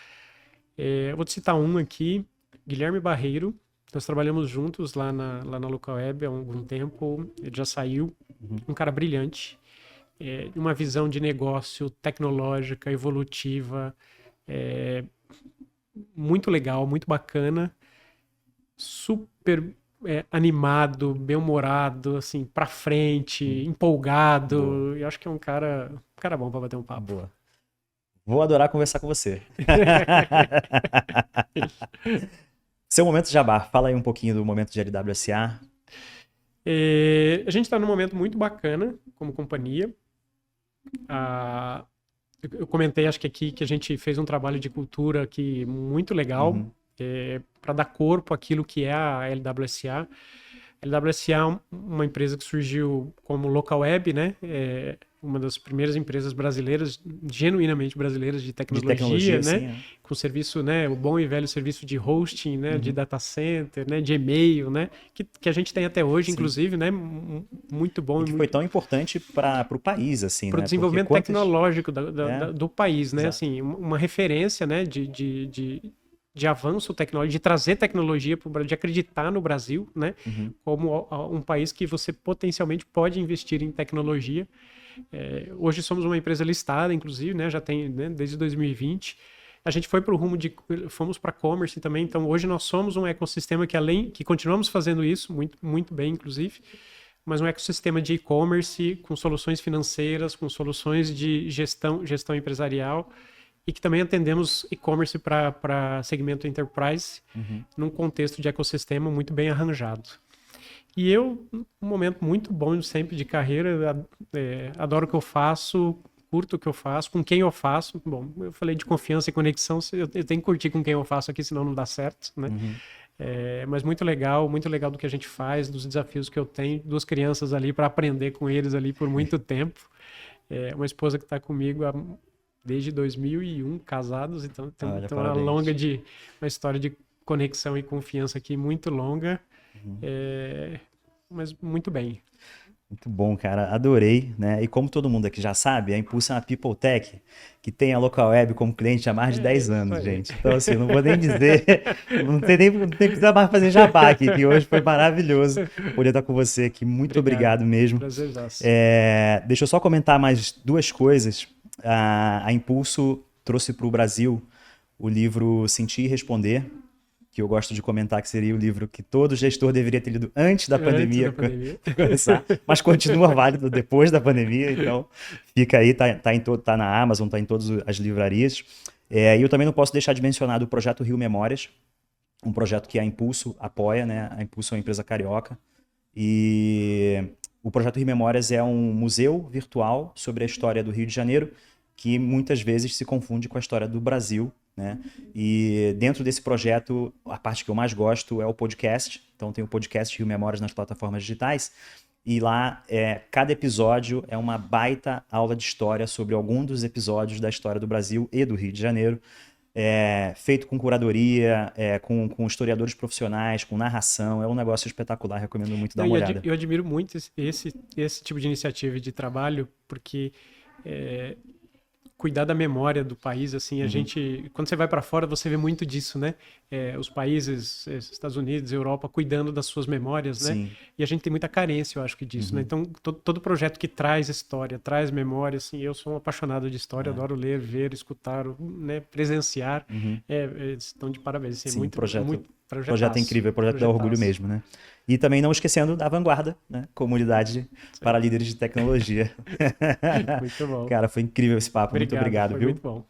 [SPEAKER 2] Eu vou te citar um aqui, Guilherme Barreiro. Nós trabalhamos juntos lá na Local Web há algum tempo, ele já saiu, um cara brilhante, uma visão de negócio tecnológica, evolutiva, muito legal, muito bacana, super animado, bem-humorado, assim, pra frente, empolgado. Boa. Eu acho que é um cara bom pra bater um papo.
[SPEAKER 1] Boa. Vou adorar conversar com você. Seu momento jabá, fala aí um pouquinho do momento de LWSA.
[SPEAKER 2] A gente está num momento muito bacana como companhia. Eu comentei, acho que aqui, que a gente fez um trabalho de cultura aqui muito legal para dar corpo àquilo que é a LWSA. A LWSA é uma empresa que surgiu como Local Web, né? Uma das primeiras empresas brasileiras, genuinamente brasileiras de tecnologia, né? Sim, com serviço, né? O bom e velho serviço de hosting, né? De data center, né? De e-mail, né? Que a gente tem até hoje, sim, inclusive, né? Muito bom.
[SPEAKER 1] E que foi tão importante para o país, assim,
[SPEAKER 2] para o desenvolvimento tecnológico do país, né? Assim, uma referência, né? De avanço tecnológico, de trazer tecnologia para o Brasil, de acreditar no Brasil, né? Como um país que você potencialmente pode investir em tecnologia. Hoje somos uma empresa listada, inclusive, né? Já tem, né? Desde 2020. A gente foi para o rumo fomos para commerce também. Então, hoje nós somos um ecossistema que continuamos fazendo isso muito, muito bem, inclusive, mas um ecossistema de e-commerce com soluções financeiras, com soluções de gestão empresarial, e que também atendemos e-commerce para segmento enterprise, num contexto de ecossistema muito bem arranjado. E um momento muito bom sempre de carreira, adoro o que eu faço, curto o que eu faço, com quem eu faço. Bom, eu falei de confiança e conexão, eu tenho que curtir com quem eu faço aqui, senão não dá certo, né? Mas muito legal do que a gente faz, dos desafios que eu tenho, duas crianças ali para aprender com eles ali por muito tempo. Uma esposa que está comigo desde 2001, casados, então tem uma história de conexão e confiança aqui muito longa, mas muito bem.
[SPEAKER 1] Muito bom, cara. Adorei, né? E como todo mundo aqui já sabe, a Impulso é uma People Tech que tem a Local Web como cliente há mais de 10 anos, gente. Então, assim, não vou nem dizer, não tem que precisar mais fazer jabá aqui, que hoje foi maravilhoso poder estar com você aqui. Muito obrigado mesmo.
[SPEAKER 2] Prazerzaço.
[SPEAKER 1] Deixa eu só comentar mais duas coisas. A Impulso trouxe para o Brasil o livro Sentir e Responder, que eu gosto de comentar que seria o livro que todo gestor deveria ter lido antes da pandemia começar, mas continua válido depois da pandemia, então fica aí, tá na Amazon, tá em todas as livrarias. E eu também não posso deixar de mencionar do Projeto Rio Memórias, um projeto que a Impulso apoia, né? A Impulso é uma empresa carioca, e O Projeto Rio Memórias é um museu virtual sobre a história do Rio de Janeiro, que muitas vezes se confunde com a história do Brasil, né? E dentro desse projeto, a parte que eu mais gosto é o podcast. Então tem o podcast Rio Memórias nas plataformas digitais. E lá, cada episódio é uma baita aula de história sobre algum dos episódios da história do Brasil e do Rio de Janeiro. Feito com curadoria, com historiadores profissionais, com narração. É um negócio espetacular, recomendo muito dar uma olhada.
[SPEAKER 2] Eu admiro muito esse tipo de iniciativa de trabalho, porque cuidar da memória do país, assim, a gente, quando você vai para fora, você vê muito disso, né? Os países, Estados Unidos, Europa, cuidando das suas memórias, né?
[SPEAKER 1] Sim.
[SPEAKER 2] E a gente tem muita carência, eu acho que disso, né? Então, todo projeto que traz história, traz memória, assim, eu sou um apaixonado de história, adoro ler, ver, escutar, né? Presenciar. Estão de parabéns, assim,
[SPEAKER 1] Sim,
[SPEAKER 2] muito
[SPEAKER 1] projeto incrível, projeto dá orgulho mesmo, né? E também não esquecendo da Vanguarda, né? Comunidade para líderes de tecnologia.
[SPEAKER 2] Muito bom.
[SPEAKER 1] Cara, foi incrível esse papo. Muito obrigado,
[SPEAKER 2] foi
[SPEAKER 1] viu?
[SPEAKER 2] muito bom.